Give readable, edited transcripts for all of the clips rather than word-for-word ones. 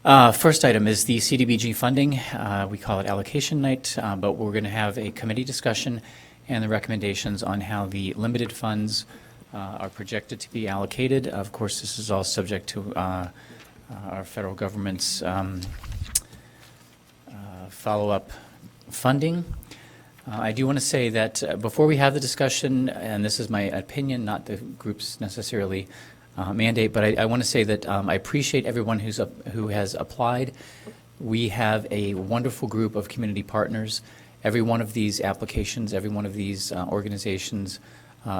First item is the CDBG funding. We call it allocation night, but we're going to have a committee discussion and the recommendations on how the limited funds are projected to be allocated. Of course, this is all subject to our federal government's follow-up funding. I do want to say that before we have the discussion, and this is my opinion, not the group's necessarily mandate, but I want to say that I appreciate everyone who has applied. We have a wonderful group of community partners. Every one of these applications, every one of these organizations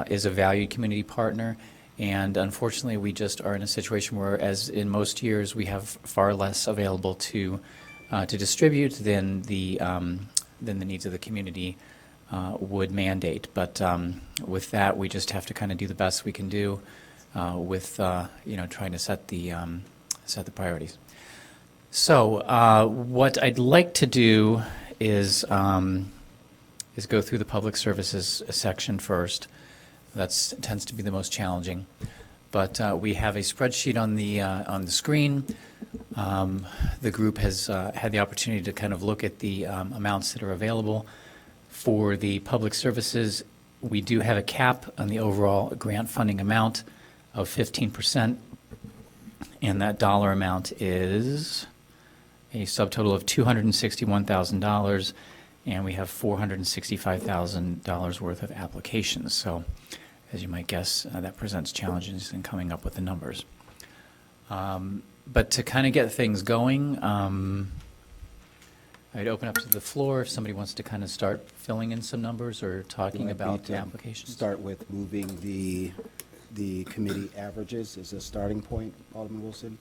is a valued community partner, and unfortunately we just are in a situation where, as in most years, we have far less available to distribute than the needs of the community would mandate. But with that, we just have to kind of do the best we can do with trying to set the priorities. So what I'd like to do is go through the public services section first. That tends to be the most challenging. But we have a spreadsheet on the screen. The group has had the opportunity to kind of look at the amounts that are available for the public services. We do have a cap on the overall grant funding amount of 15%, and that dollar amount is a subtotal of $261,000, and we have $465,000 worth of applications. So, as you might guess, that presents challenges in coming up with the numbers. But to kind of get things going, I'd open up to the floor if somebody wants to kind of start filling in some numbers or talking about the applications. Start with moving the committee averages as a starting point, Alderman Wilson.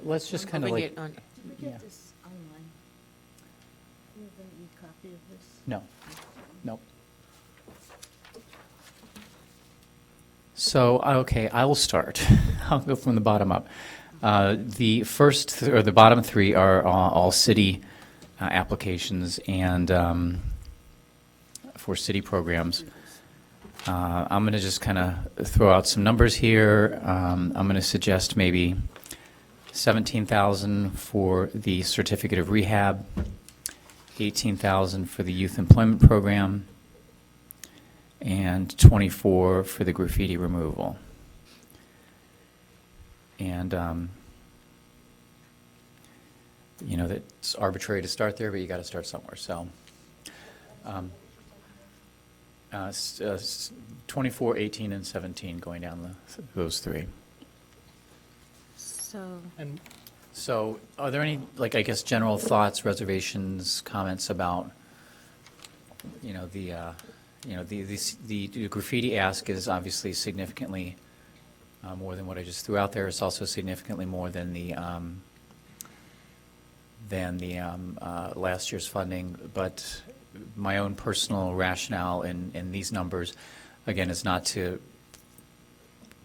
Let's just kind of Moving like, it on- Can we Yeah. get this online? Do you have an e-copy of this? no. So, okay, I will start. I'll go from the bottom up. The bottom three are all city applications and for city programs. I'm going to just kind of throw out some numbers here. I'm going to suggest maybe $17,000 for the certificate of rehab, $18,000 for the youth employment program, and $24,000 for the graffiti removal. And that's arbitrary to start there, but you got to start somewhere. So 24, 18, and 17 going down those three. So are there any, I guess, general thoughts, reservations, comments about, the graffiti ask is obviously significantly more than what I just threw out there. It's also significantly more than the last year's funding. But my own personal rationale in these numbers, again, is not to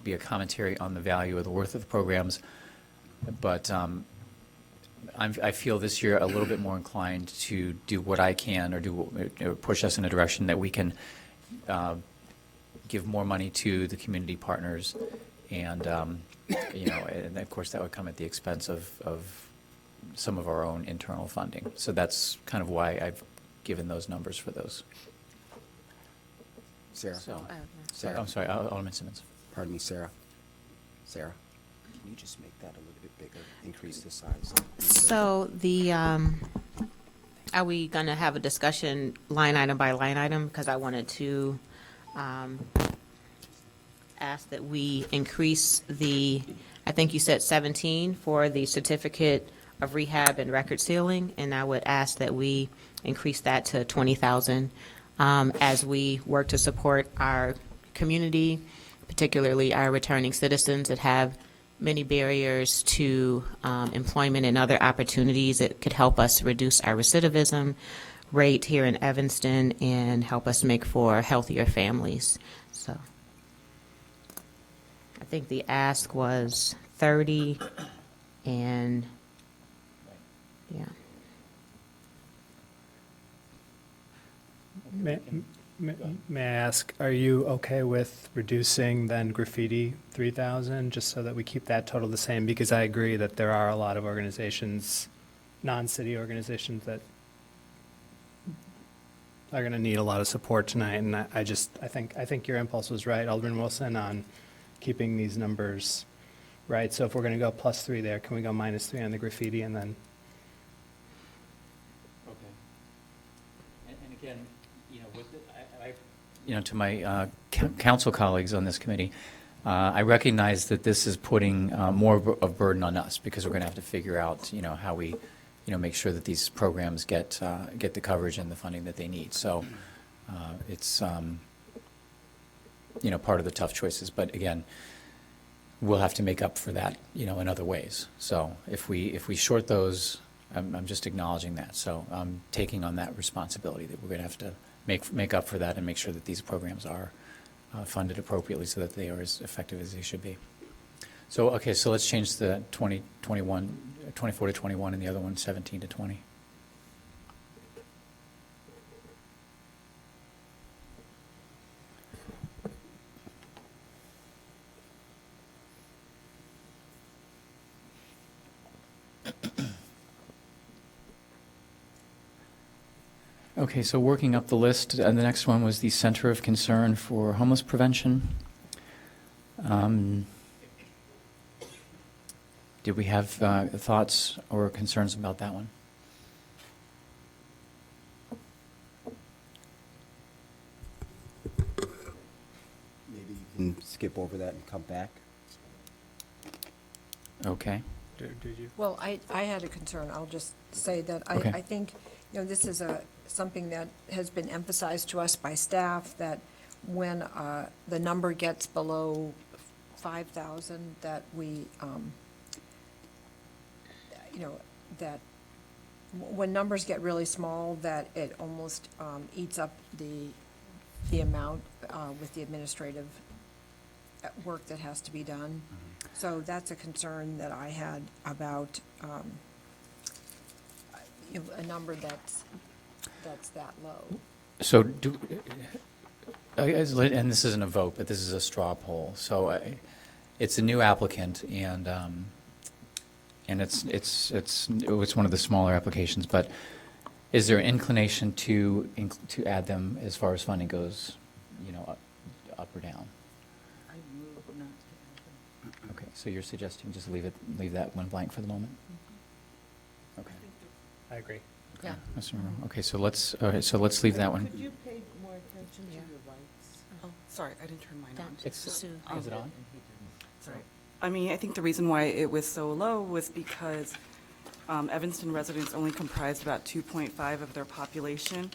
be a commentary on the value or the worth of the programs, but I feel this year a little bit more inclined to do what I can or push us in a direction that we can give more money to the community partners, and and of course that would come at the expense of some of our own internal funding. So that's kind of why I've given those numbers for those. Sarah. So, Sarah. I'm sorry, Alderman Simmons. Pardon me, Sarah. Sarah, can you just make that a little bit bigger, increase the size? So are we going to have a discussion line item by line item? Because I wanted to ask that we increase I think you said 17 for the certificate of rehab and record sealing, and I would ask that we increase that to 20,000 as we work to support our community, particularly our returning citizens that have many barriers to employment and other opportunities that could help us reduce our recidivism rate here in Evanston and help us make for healthier families. So I think the ask was 30 and yeah. May I ask, are you okay with reducing then graffiti 3,000, just so that we keep that total the same? Because I agree that there are a lot of organizations, non-city organizations, that are going to need a lot of support tonight, and I think your impulse was right, Alderman Wilson, on keeping these numbers right. So if we're going to go +3 there, can we go -3 on the graffiti, and then? Okay. And again, you know, you know, to my council colleagues on this committee, I recognize that this is putting more of burden on us, because we're going to have to figure out, you know, how we, you know, make sure that these programs get the coverage and the funding that they need. So it's, you know, part of the tough choices. But again, we'll have to make up for that, you know, in other ways. So if we short those, I'm just acknowledging that. So I'm taking on that responsibility, that we're going to have to make up for that and make sure that these programs are funded appropriately, so that they are as effective as they should be. So, okay, so let's change the 24 to 21, and the other one 17 to 20. Okay, so working up the list, and the next one was the Center of Concern for Homeless Prevention. Did we have thoughts or concerns about that one? Maybe you can skip over that and come back. Okay. Did you? Well, I had a concern. I'll just say that Okay. I think, you know, this is something that has been emphasized to us by staff, that when the number gets below 5,000, that we, you know, that when numbers get really small, that it almost eats up the amount with the administrative work that has to be done. So that's a concern that I had about you know, a number that's that low. So and this isn't a vote, but this is a straw poll. So it's a new applicant, and it's one of the smaller applications. But is there an inclination to add them as far as funding goes, you know, up or down? I move not to add them. Okay, so you're suggesting just leave that one blank for the moment? Okay. I agree. Yeah. Mr. Monroe. Okay, so let's leave that one. Could you pay more attention to your lights? Oh, sorry, I didn't turn mine on. It's- Sue. Is it on? Sorry. I mean, I think the reason why it was so low was because Evanston residents only comprised about 2.5 of their population,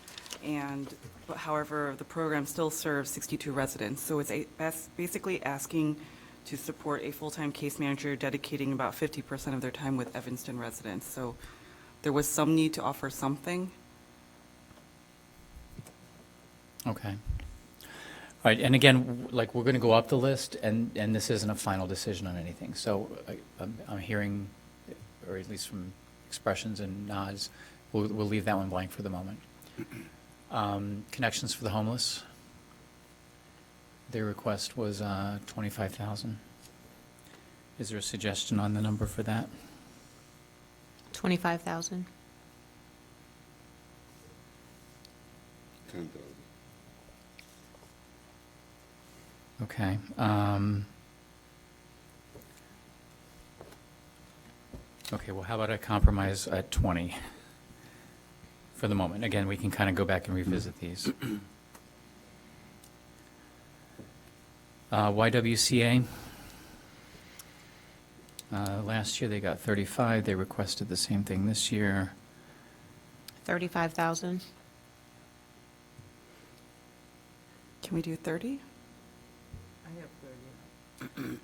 but however, the program still serves 62 residents. So it's basically asking to support a full-time case manager dedicating about 50% of their time with Evanston residents. So there was some need to offer something. Okay. All right, and again, like, we're going to go up the list, and this isn't a final decision on anything. So I'm hearing, or at least from expressions and nods, we'll leave that one blank for the moment. Connections for the Homeless. Their request was 25,000. Is there a suggestion on the number for that? 25,000? 10,000. Okay. Okay, well, how about a compromise at 20 for the moment? Again, we can kind of go back and revisit these. YWCA. Last year, they got 35. They requested the same thing this year. 35,000? Can we do 30? I have 30.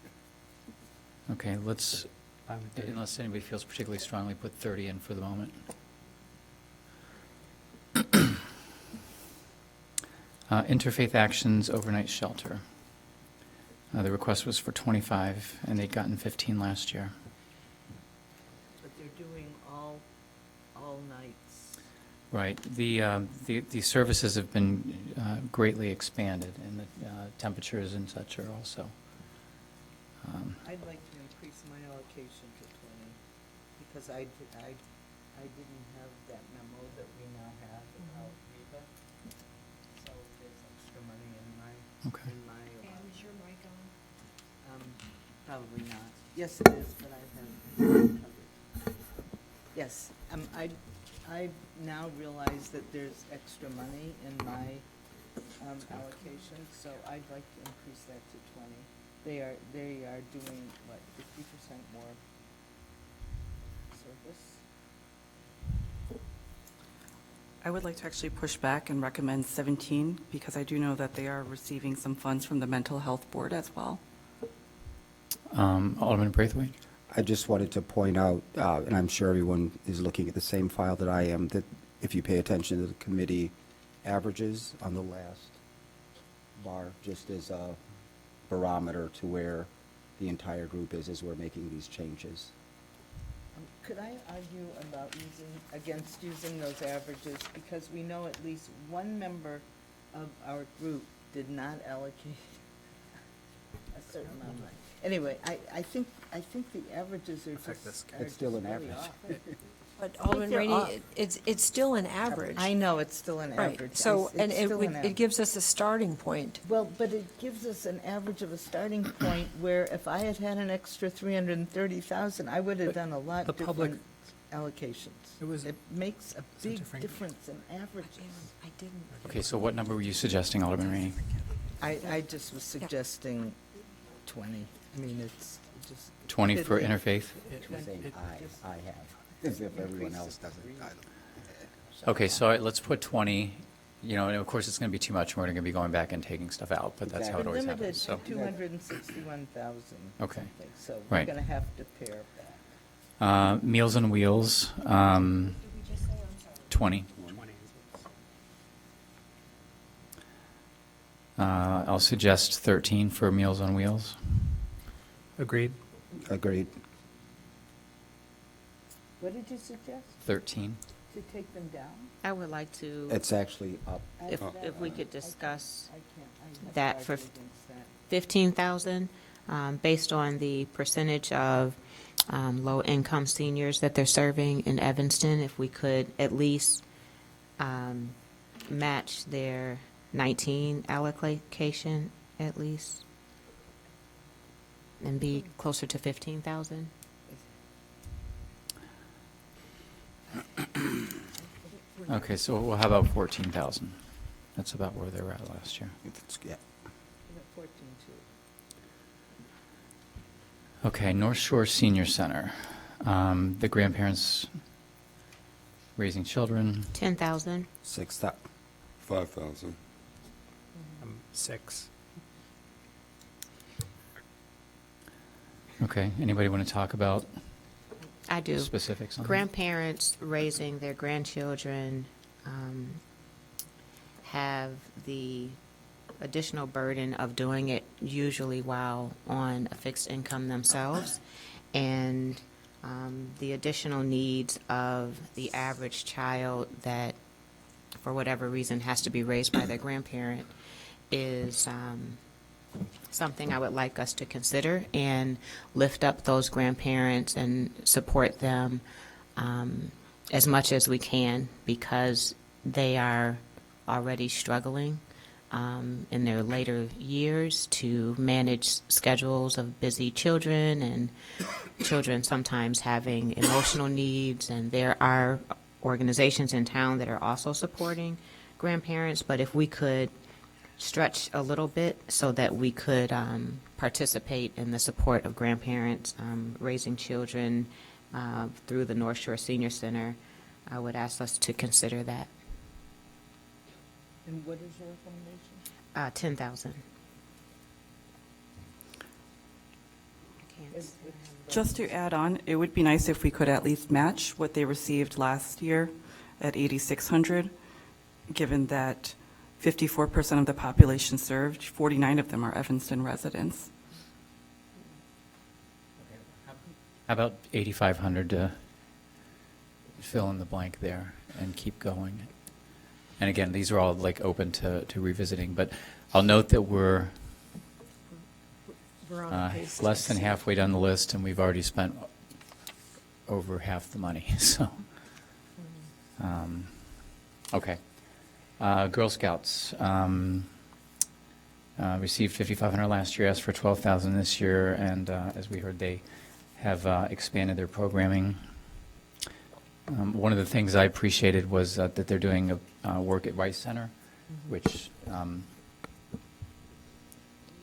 Okay, let's, I would do- unless anybody feels particularly strongly, put 30 in for the moment. Interfaith Actions Overnight Shelter. The request was for 25, and they'd gotten 15 last year. But they're doing all nights. Right. The services have been greatly expanded, and the temperatures and such are also. I'd like to increase my allocation to 20, because I didn't have that memo that we now have about Reba. So there's extra money in my, Okay. in my. is your mic on? Probably not. Yes, it is, but I've had covered. Yes, I now realize that there's extra money in my allocation, so I'd like to increase that to 20. They are doing, what, 50% more service? I would like to actually push back and recommend 17, because I do know that they are receiving some funds from the Mental Health Board as well. Alderman Braithwaite? I just wanted to point out, and I'm sure everyone is looking at the same file that I am, that if you pay attention to the committee averages on the last bar, just as a barometer to where the entire group is as we're making these changes. Could I argue about against using those averages? Because we know at least one member of our group did not allocate a certain amount of money. Anyway, I think the averages are Affect this just. guy. are It's still just an really average. off. But Alderman they're Rainey, off. it's still an average. I know, it's still an Right, average. so, and It's still an it average. gives us a starting point. Well, but it gives us an average of a starting point where if I had had an extra 330,000, I would have But done a lot the public- different allocations. It makes a It's a big different- difference in averages. I didn't. Okay, so what number were you suggesting, Alderman Rainey? I just was suggesting 20. I mean, it's just. 20 for interfaith? I'm saying I have, as if everyone else doesn't. Okay, so let's put 20, and of course, it's going to be too much, and we're going to be going back and taking stuff out, but that's how it We're always limited happens, to so. 261,000. Okay. So we're Right. going to have to pare back. Meals on Wheels, 20. I'll suggest 13 for Meals on Wheels. Agreed. Agreed. What did you suggest? 13. To take them down? I would like to, It's actually up. if we could discuss I can't. I have to that for argue against that. 15,000, based on the percentage of low-income seniors that they're serving in Evanston, if we could at least match their 19 allocation at least, and be closer to 15,000. Okay, so well, how about 14,000? That's about where they were at last year. Yeah. 14-2. Okay, North Shore Senior Center. The grandparents raising children, 10,000. 5,000. 6. okay. Anybody want to talk about I do. specifics on that? Grandparents raising their grandchildren have the additional burden of doing it usually while on a fixed income themselves, and the additional needs of the average child that, for whatever reason, has to be raised by their grandparent is something I would like us to consider and lift up those grandparents and support them as much as we can, because they are already struggling in their later years to manage schedules of busy children and children sometimes having emotional needs. And there are organizations in town that are also supporting grandparents, but if we could stretch a little bit so that we could participate in the support of grandparents raising children through the North Shore Senior Center, I would ask us to consider that. And what is your recommendation? 10,000. Just to add on, it would be nice if we could at least match what they received last year at 8,600, given that 54% of the population served, 49 of them are Evanston residents. How about 8,500 to fill in the blank there? and keep going. And again, these are all like open to revisiting, but I'll note that we're We're on pace. less than halfway down the list, and we've already spent over half the money, so. Okay. Girl Scouts received $5,500 last year, asked for $12,000 this year, and as we heard, they have expanded their programming. One of the things I appreciated was that they're doing work at Rice Center, which,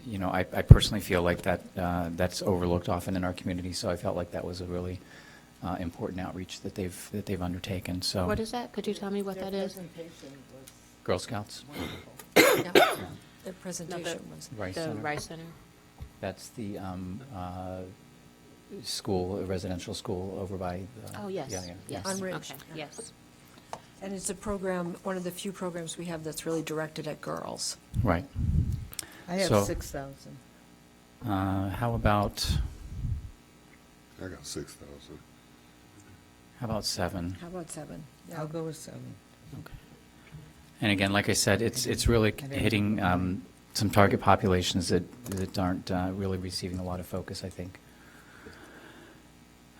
you know, I personally feel like that's overlooked often in our community, so I felt like that was a really important outreach that they've undertaken, so. What is that? Could you tell me what Their that is? presentation was Girl Scouts, Yeah, their presentation was. Rice The Center. Rice Center? That's the school, a residential school over by. Oh, yes, Yeah, yeah. yes. On Ridge. Okay, yes. And it's a program, one of the few programs we have that's really directed at girls. Right. I have So- 6,000. How about, I got 6,000. how about 7? How about 7? Yeah. I'll go with 7. And again, like I said, it's really hitting some target populations that aren't really receiving a lot of focus, I think.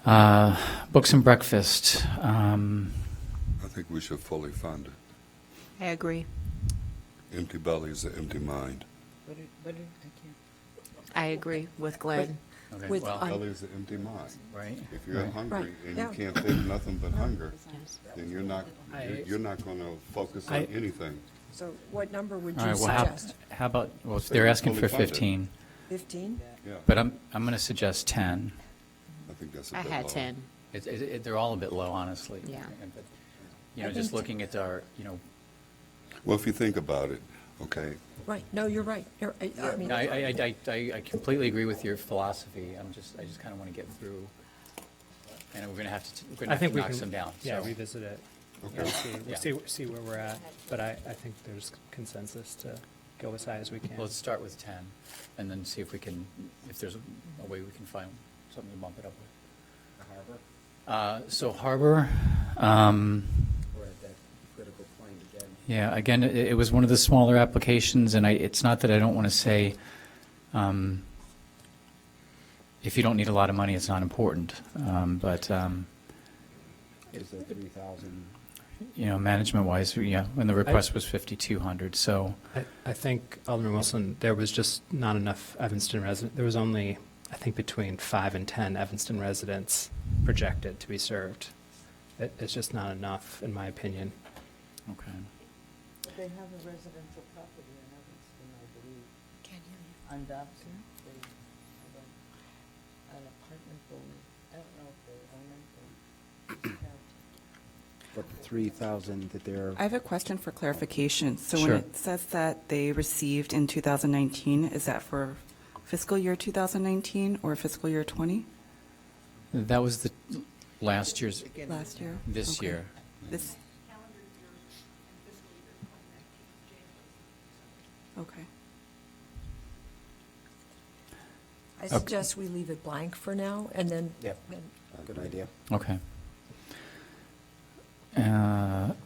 Books and breakfast. I think we should fully fund it. I agree. Empty belly is an empty mind. What did, I can't. I agree with Glenn. Okay, With, well, Belly is an empty mind. right. If you're right. hungry Right, and yeah. you can't think nothing but hunger, Yes. then you're not going to focus on I- anything. So what number would All you right, well, suggest? how about, well, Say they're we asking for fully fund it. 15, 15? Yeah, but I'm going to suggest 10. I think that's a I bit had low. 10. They're all a bit low, honestly. Yeah. But, you know, I just think looking at our, you know, Well, if you think about it, okay, Right, no, you're right. I mean, no, I completely agree with your philosophy. I just kind of want to get through, and we're going to have I think to we knock can, some down. yeah, so. revisit it. Okay. and Yeah. see where we're at, but I think there's consensus to go as high as we can. Let's start with 10, and then see if we can, if there's a way we can find something to bump it up with. So Harbor, We're at that critical point again. yeah, again, it was one of the smaller applications, and it's not that I don't want to say, if you don't need a lot of money, it's not important, but, Is there 3,000? you know, management-wise, yeah, when the request was 5,200, so, I think, Alderman Wilson, there was just not enough Evanston resident, there was only, I think, between 5 and 10 Evanston residents projected to be served. It's just not enough, in my opinion. okay. But they have a residential property in Evanston, I believe, can't hear you. on Dobson. They have an apartment building. I don't know if they own it or have. But the 3,000 that they're, I have a question for clarification. So when Sure. it says that they received in 2019, is that for fiscal year 2019 or fiscal year 20? That was the last year's, Last year? this Okay. year. This. Okay. I suggest we leave it blank for now, and then. Yep. then- good idea. Okay.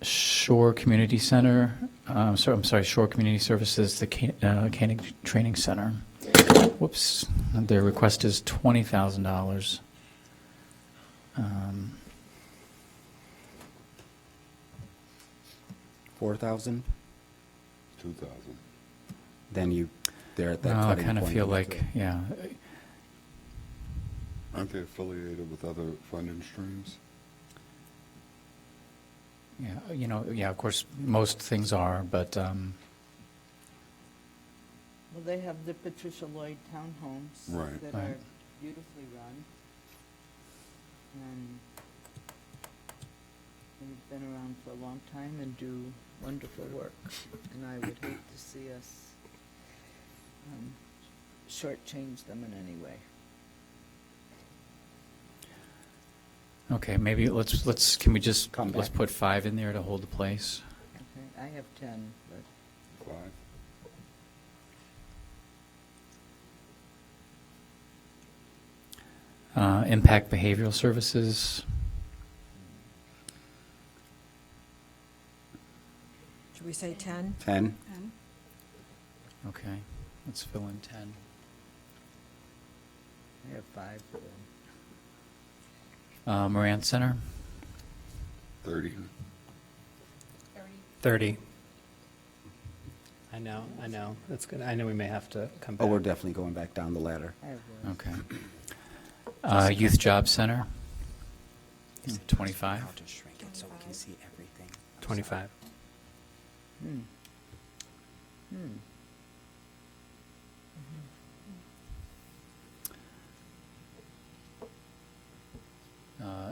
Shore Community Center, I'm sorry, Shore Community Services, the Koenig Training Center. Whoops, their request is $20,000. 4,000? 2,000. Then they're at that I cutting point. kind of feel you have like, to- yeah, Aren't they affiliated with other funding streams? yeah, you know, yeah, of course, most things are, but, Well, they have the Patricia Lloyd townhomes. Right. That Right. are beautifully run. And they've been around for a long time and do wonderful work. And I would hate to see us shortchange them in any way. okay, maybe can we just, Come let's back. put 5 in there to hold the place? Okay, I have 10, but 5? Impact Behavioral Services, we say 10? 10? Okay, let's fill in 10. I have 5 for them. Moran Center, 30. 30. I know, that's good. I know we may have to come back. Oh, we're definitely going back down the ladder. I have 1. okay. Youth Job Center, 25. I'll just shrink it so we can see everything. 25. Hmm. Hmm.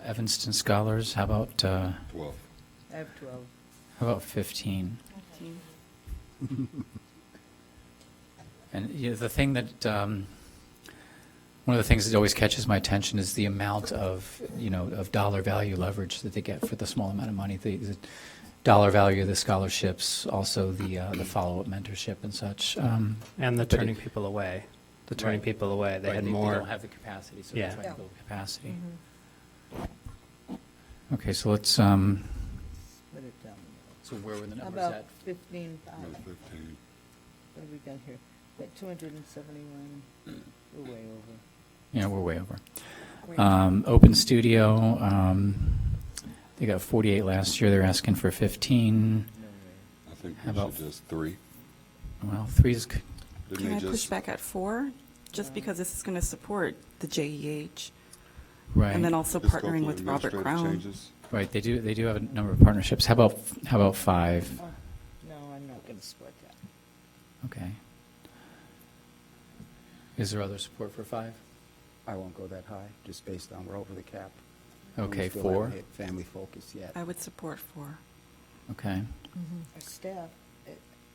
Evanston Scholars, how about 12. I have 12. 15? And the thing that, one of the things that always catches my attention is the amount of, of dollar value leverage that they get for the small amount of money. The dollar value of the scholarships, also the follow-up mentorship and such. And the but turning it- people away. The turning Right. people away. They Right, had They more. don't have the capacity, so they're Yeah. trying to build capacity. Mm-hmm. Okay, so let's, Split it down. so where were the How numbers about at? 15? No, 15. What have we got here? At 271, we're way over. Yeah, we're way over. Great. Open Studio, they got 48 last year, they're asking for 15. No way. I think How we about- should just 3. Well, 3 is, Didn't Can they I push just- back at 4? Just because this is going to support the JEH. right. And then also just go partnering through with Robert administrative Crown. changes? Right, they do have a number of partnerships. How about 5? Oh, no, I'm not going to support that. Okay. Is there other support for 5? I won't go that high, just based on we're over the cap. And we Okay, still 4? haven't hit Family Focus yet. I would support 4. Okay.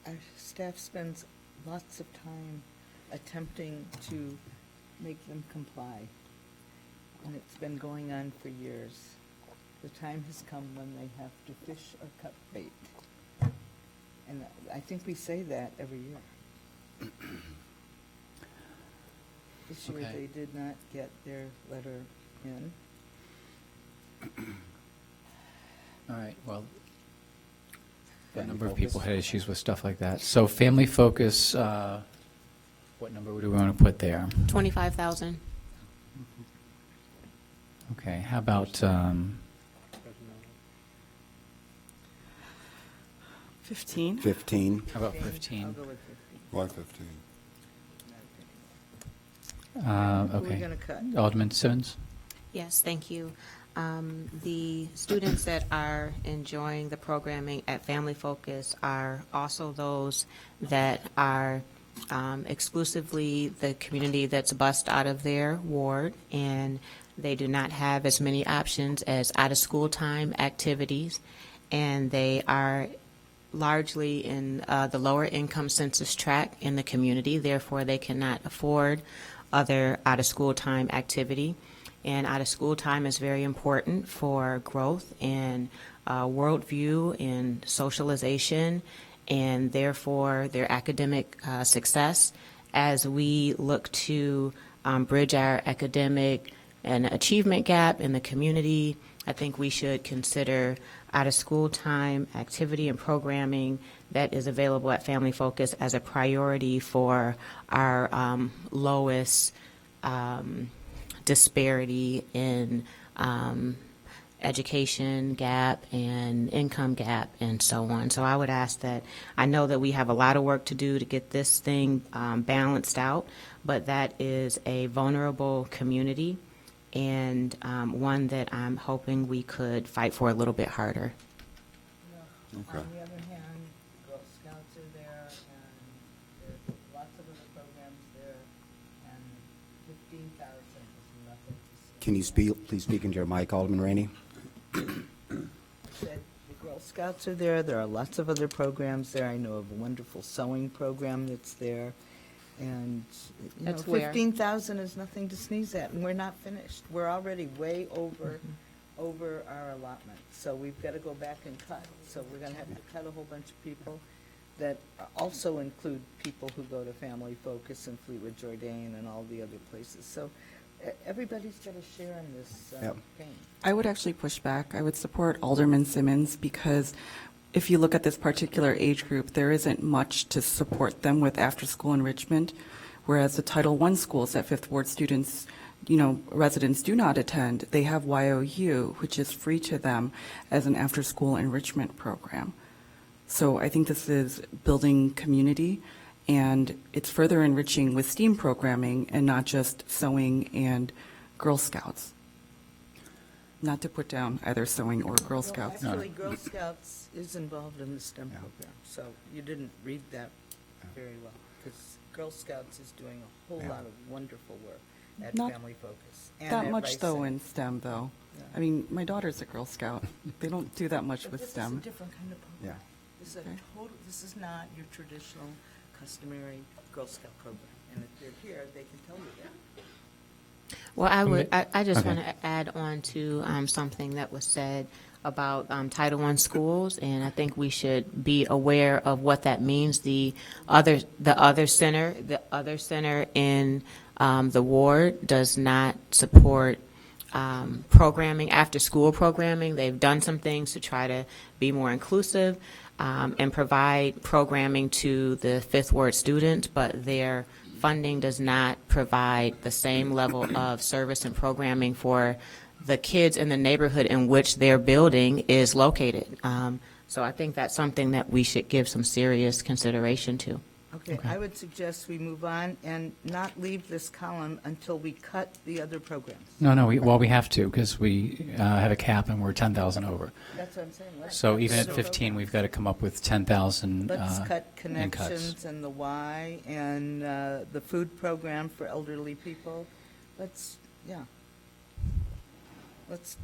Our staff spends lots of time attempting to make them comply. And it's been going on for years. The time has come when they have to fish or cut bait. And I think we say that every year. This year, Okay. they did not get their letter in. All right, well, a Family number of Focus. people had issues with stuff like that. So Family Focus, what number do we want to put there? 25,000. Okay, how about, 15? 15? how about I'll 15? go with 15. Why 15? Who are we Okay. going to cut? Alderman Simmons? Yes, thank you. The students that are enjoying the programming at Family Focus are also those that are exclusively the community that's bused out of their ward, and they do not have as many options as out-of-school time activities, and they are largely in the lower income census tract in the community, therefore they cannot afford other out-of-school time activity. And out-of-school time is very important for growth and worldview and socialization, and therefore their academic success. As we look to bridge our academic and achievement gap in the community, I think we should consider out-of-school time activity and programming that is available at Family Focus as a priority for our lowest disparity in education gap and income gap and so on. So I would ask that, I know that we have a lot of work to do to get this thing balanced out, but that is a vulnerable community and one that I'm hoping we could fight for a little bit harder. Okay. On the other hand, Girl Scouts are there, and there's lots of other programs there, and 15,000 is nothing to see. Can you please speak into your mic, Alderman Rainey? Said the Girl Scouts are there, there are lots of other programs there. I know of a wonderful sewing program that's there, and, you know, That's where? 15,000 is nothing to sneeze at, and we're not finished. We're already way over our allotment, so we've got to go back and cut. So we're going to have to cut a whole bunch of people that also include people who go to Family Focus and Fleetwood Jourdain and all the other places. So everybody's got to share in this Yep. pain. I would actually push back. I would support Alderman Simmons because if you look at this particular age group, there isn't much to support them with after-school enrichment, whereas the Title I schools that Fifth Ward students, residents do not attend, they have YOU, which is free to them as an after-school enrichment program. So I think this is building community, and it's further enriching with STEAM programming and not just sewing and Girl Scouts. Not to put down either sewing or Girl Scouts. Actually, Girl Scouts is involved in the STEM program, so you didn't read that very well, because Girl Scouts is doing a whole lot of wonderful work at Not Family Focus. and That at much though Racine. in STEM though. Yeah. I mean, my daughter's a Girl Scout. They don't do that much But with this is a STEM. different kind of program. This is a Okay. total, this is not your traditional customary Girl Scout program. And if they're here, they can tell you that. Well, I just Okay. want to add on to something that was said about Title I schools, and I think we should be aware of what that means. The other center in the ward does not support programming, after-school programming. They've done some things to try to be more inclusive and provide programming to the Fifth Ward students, but their funding does not provide the same level of service and programming for the kids in the neighborhood in which their building is located. So I think that's something that we should give some serious consideration to. Okay, I would suggest we move on and not leave this column until we cut the other programs. No, we have to, because we have a cap and we're 10,000 over. That's what I'm saying. Let's So cut even the at other 15, we've got to come up with 10,000 Let's cut in cuts. connections and the Y and the food program for elderly people. Let's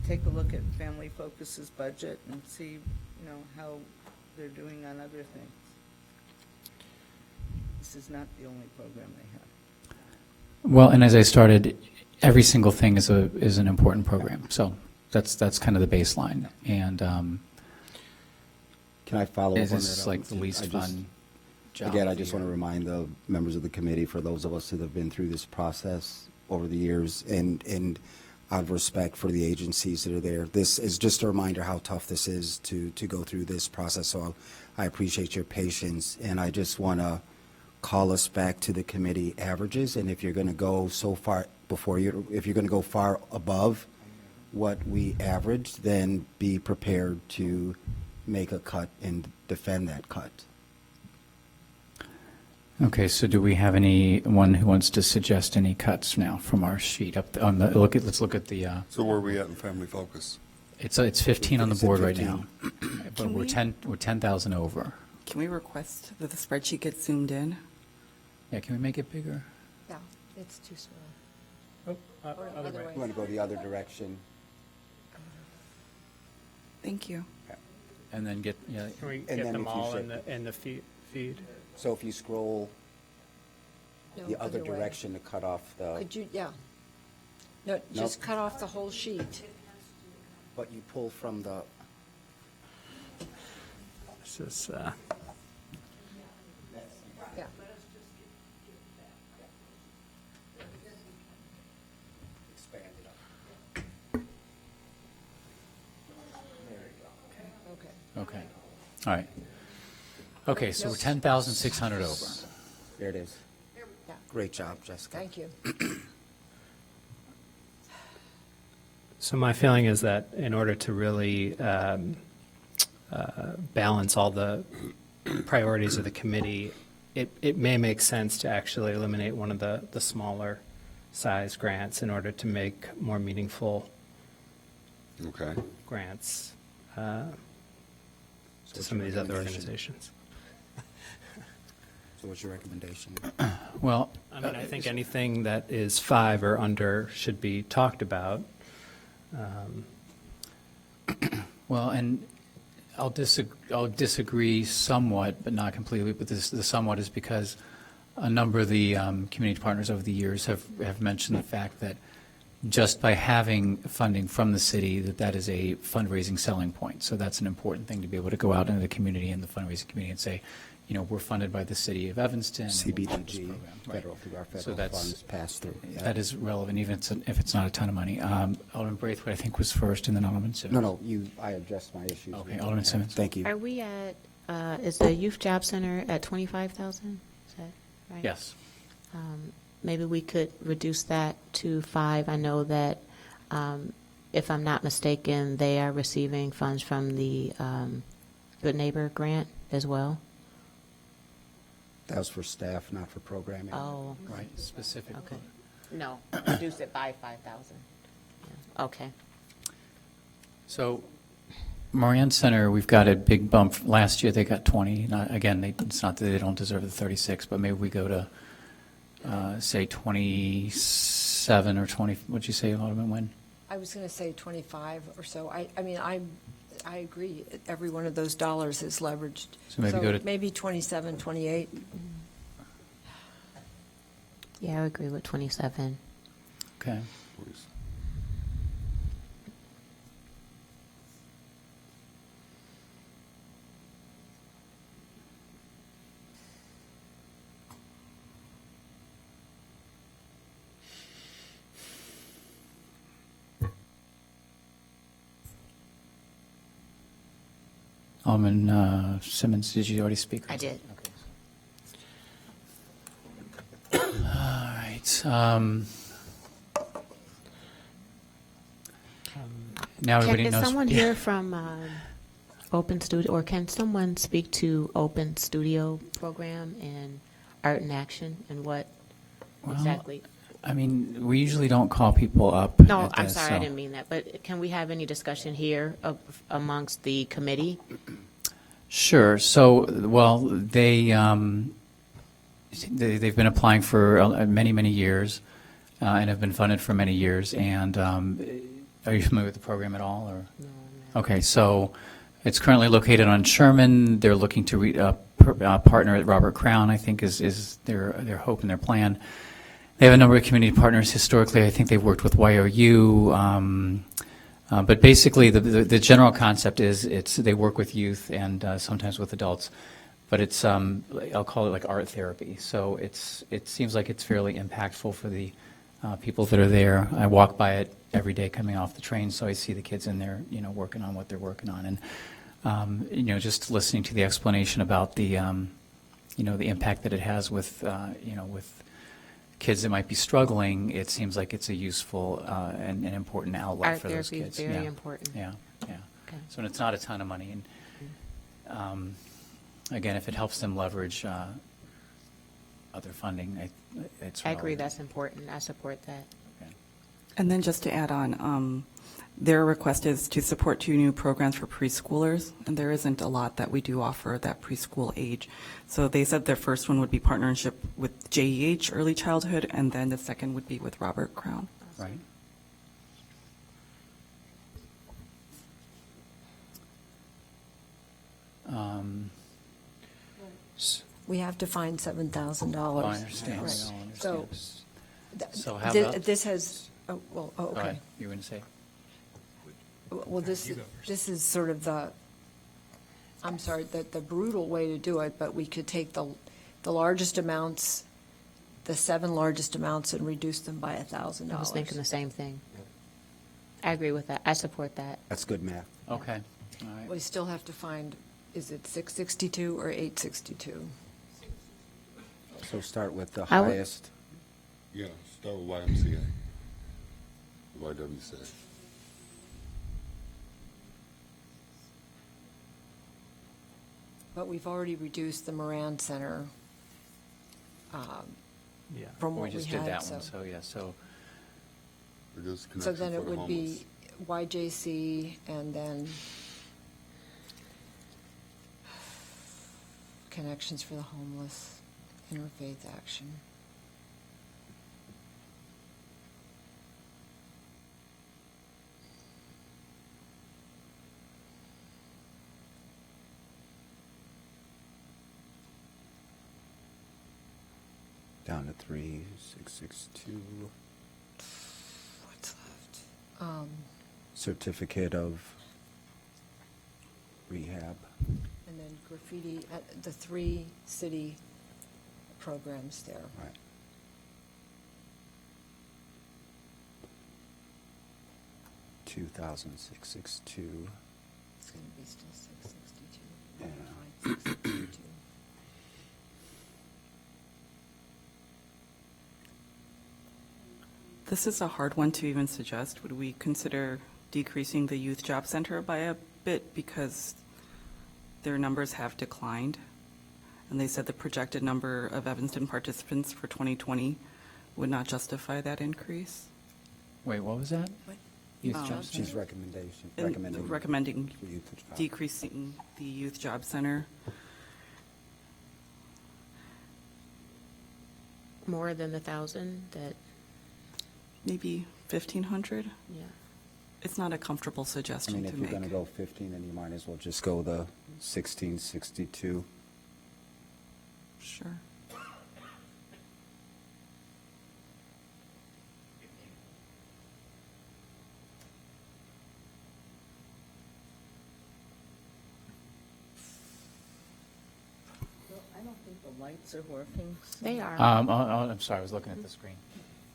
take a look at Family Focus's budget and see, how they're doing on other things. This is not the only program they have. Well, and as I started, every single thing is an important program. So that's kind of the baseline. And Can I follow up on that? this is like the least I just- fun job. Again, I of the just want to year. remind the members of the committee, for those of us that have been through this process over the years, and out of respect for the agencies that are there, this is just a reminder how tough this is to go through this process. So I appreciate your patience, and I just want to call us back to the committee averages, and if you're going to go so far if you're going to go far above what we averaged, then be prepared to make a cut and defend that cut. Okay, so do we have anyone who wants to suggest any cuts now from our sheet up on the let's look at the So where are we at in Family Focus? it's 15 on the It's at board right 15. now. But Can we're we- 10,000 over. Can we request that the spreadsheet get zoomed in? Yeah, can we make it bigger? Yeah, it's too small. Oh, Or other other way. way. You want to go the other direction? Thank you. And then get Can we And get then them if you all should- in the feed? So if you scroll No, the other way. direction to cut off Could you, yeah. No, just cut off the whole sheet. but you pull from the, This is, Yeah. expand it up. Okay. okay. All right. Okay, so we're 10,600 over. There it is. Yeah. Great job, Jessica. Thank you. so my feeling is that in order to really balance all the priorities of the committee, it may make sense to actually eliminate one of the smaller size grants in order to make more meaningful Okay. grants So to what's some your of these other recommendation? organizations. So what's your recommendation? Well, I mean, I think anything that is 5 or under should be talked about. well, and I'll disagree somewhat, but not completely. But the somewhat is because a number of the community partners over the years have mentioned the fact that just by having funding from the city, that is a fundraising selling point. So that's an important thing to be able to go out into the community and the fundraising community and say, you know, we're funded by the city of Evanston. and we'll fund this CBDG, program. Right. federal, through our So federal that's- funds pass through. Yeah. That is relevant, even if it's not a ton of money. Alderman Braithwaite, I think, was first, and then Alderman Simmons. No, I addressed my issues. Okay, with- Alderman Simmons. Thank you. Are we at, is the Youth Job Center at 25,000? Is that right? Yes. Maybe we could reduce that to 5. I know that, if I'm not mistaken, they are receiving funds from the Good Neighbor Grant as well. That was for staff, not for programming. Oh, Right, specific. okay. No, reduce it by 5,000. Yeah, okay. So Moran Center, we've got a big bump. Last year, they got 20. Again, it's not that they don't deserve the 36, but maybe we go to, say, 27 or 20. What'd you say, Alderman Nguyen? I was going to say 25 or so. I mean, I agree. Every one of those dollars is leveraged. So maybe go to- maybe 27, 28. Yeah, I agree with 27. Okay. Please. Alderman Simmons, did you already speak? I did. All right. Now everybody Is knows. someone Yeah. here from Open Studio, or can someone speak to Open Studio program and Art in Action and what Well, exactly? I mean, we usually don't call people up. No, at I'm this, sorry, I so- didn't mean that, but can we have any discussion here amongst the committee? Sure. So, well, they've been applying for many, many years and have been funded for many years. And are you familiar with the program at all? Or? No, Okay, so it's currently located on Sherman. They're looking to partner at Robert Crown, I think, is their hope and their plan. They have a number of community partners. Historically, I think they've worked with YOU. But basically, the general concept is they work with youth and sometimes with adults. But it's, I'll call it like art therapy. So it seems like it's fairly impactful for the people that are there. I walk by it every day coming off the train, so I see the kids in there, you know, working on what they're working on. And, you know, just listening to the explanation about the, you know, the impact that it has with, you know, with kids that might be struggling, it seems like it's a useful and an important outlet Art for those therapy kids. is very Yeah. important. Yeah, yeah. Okay. So it's not a ton of money. And again, if it helps them leverage other funding, it's I agree, relevant. that's important. I support that. Okay. And then just to add on, their request is to support 2 new programs for preschoolers, and there isn't a lot that we do offer that preschool age. So they said their first one would be partnership with JEH Early Childhood, and then the second would be with Robert Crown. Right. We have to find $7,000. Oh, I understand. Right. We all understand. So th- So how thi- about- This has, Go okay. ahead. You were going to say? Well, this is sort of I'm sorry, the brutal way to do it, but we could take the largest amounts, the 7 largest amounts, and reduce them by $1,000. I was thinking the same thing. I agree with that. I support that. That's good math. Okay. All right. We still have to find, is it 662 or 862? So start with the I would- highest. Yeah, start with YMCA. YWCA. But we've already reduced the Moran Center Yeah. from We what we just did had, that so. one, so yeah, so, Reduce So connection then for it the would homeless. be YJC and then Connections for the Homeless, Interfaith Action. Down to 3662. What's certificate of rehab. And then graffiti, the 3 city programs there. Right. $2,662. It's going to be still 662. Yeah. 662. This is a hard one to even suggest. Would we consider decreasing the youth job center by a bit because their numbers have declined? And they said the projected number of Evanston participants for 2020 would not justify that increase. Wait, what was that? What? Youth Um, Job She's Center? Recommending for youth job. decreasing the youth job center. More than the 1,000 that, Maybe 1,500? yeah. It's not a comfortable I suggestion mean, to if you're make. going to go 15, then you might as well just go the 1662. Sure. Well, I don't think the lights are working. so- They are. I'm sorry, I was looking at the screen.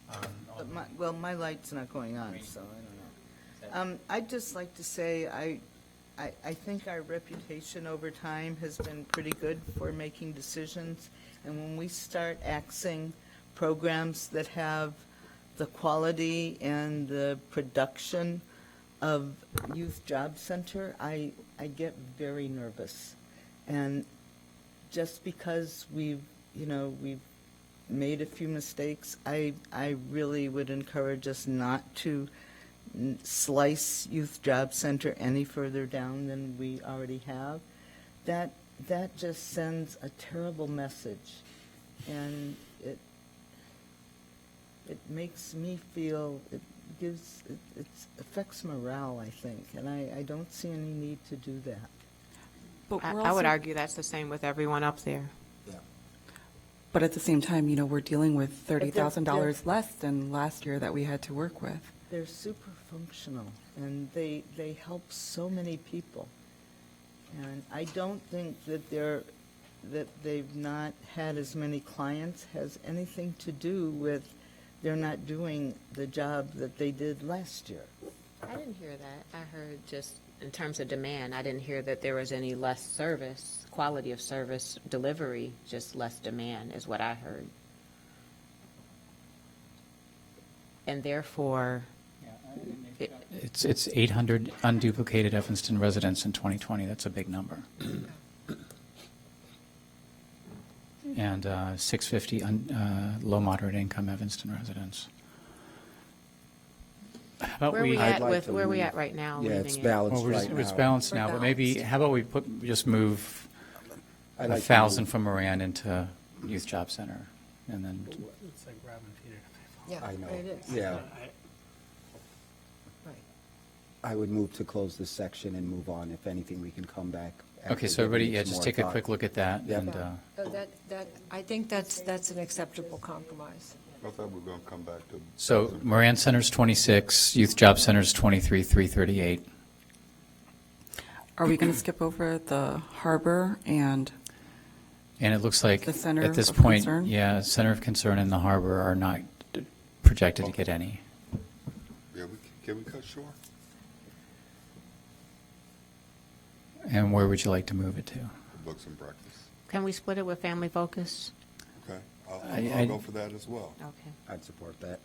But well, my light's not going on, so I don't know. I'd just like to say, I think our reputation over time has been pretty good for making decisions. And when we start axing programs that have the quality and the production of Youth Job Center, I get very nervous. And just because we've made a few mistakes, I really would encourage us not to slice Youth Job Center any further down than we already have. That just sends a terrible message, and it makes me feel, it affects morale, I think, and I don't see any need to do that. But I we're I would also- argue that's the same with everyone up there. But at the same time, we're dealing with $30,000 less than last year that we had to work with. They're super functional, and they help so many people. And I don't think that they've not had as many clients has anything to do with they're not doing the job that they did last year. I didn't hear that. I heard just in terms of demand, I didn't hear that there was any less service, quality of service delivery, just less demand is what I heard. And therefore, It's 800 unduplicated Evanston residents in 2020. That's a big number. And 650 low moderate income Evanston residents. How about where are we I'd at like with, to where are we move- at right now? Yeah, leaving it's it? balanced Well, right now. it's balanced We're now, but maybe, balanced. how about we just move I'd like to 1,000 move- from Moran into Youth Job Center, and then, It's like Robin Peter. Yeah, I know, it is. yeah. Right. I would move to close this section and move on. If anything, we can come back. after okay, so everybody, giving it yeah, some just more take a thought. quick look at that, Yep. and, So I think that's an acceptable compromise. I thought we were going to come back to. so Moran Center's 26, Youth Job Center's 23,338. Are we going to skip over the harbor and, And it looks like, The center at this of point, concern? yeah, Center of Concern and the Harbor are not projected to get any. Yeah, can we cut short? And where would you like to move it to? Books and breakfast. Can we split it with Family Focus? Okay, I- I'll go for that as well. Okay. I'd support that.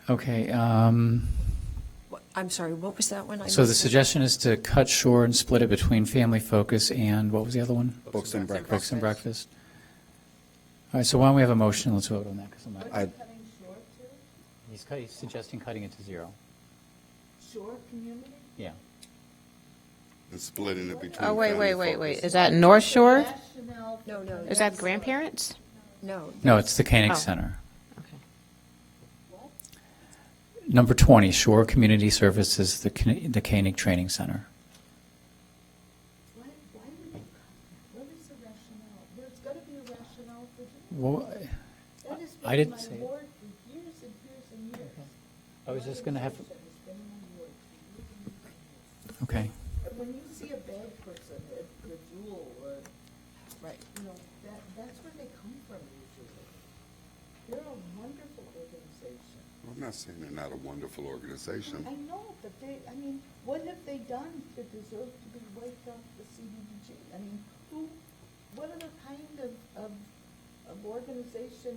Okay, I'm sorry, what was that one? I so the missed it. suggestion is to cut shore and split it between Family Focus and, what was the other one? Books and breakfast. Books and Breakfast. All right, so why don't we have a motion, let's vote on that, because I'm not, I, he's suggesting cutting it to zero. Shore community? Yeah. And splitting it between. Oh, wait, Family wait. Focus. Is that North Shore? Rationale No, no. Is that grandparents? No. No, it's the Koenig Oh. Center. Okay. Number 20, Shore Community Services, the Koenig Training Center. Why would you, what is the rationale? There's got to be a rationale for doing Well, that. Has I been didn't say my it. ward for years and years and was just going to have, okay. When you see a bad person at the Jewel or, Right. you know, that's where they come from usually. They're a wonderful organization. I'm not saying they're not a wonderful organization. I know, but I mean, what have they done to deserve to be wiped off the CDBG? I mean, what other kind of organization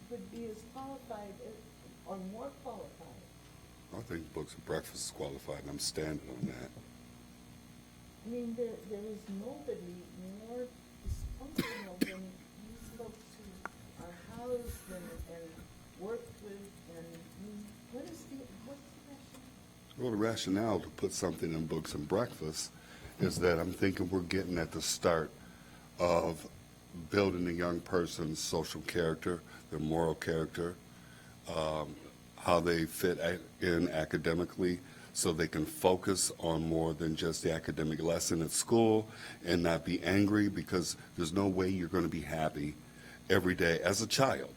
would be as qualified or more qualified? I think Books and Breakfast is qualified, and I'm standing on that. I mean, there is nobody more dysfunctional than these folks who are housed and worked with, and, I mean, what's the rationale? Well, the rationale to put something in Books and Breakfast is that I'm thinking we're getting at the start of building a young person's social character, their moral character, how they fit in academically, so they can focus on more than just the academic lesson at school and not be angry, because there's no way you're going to be happy every day as a child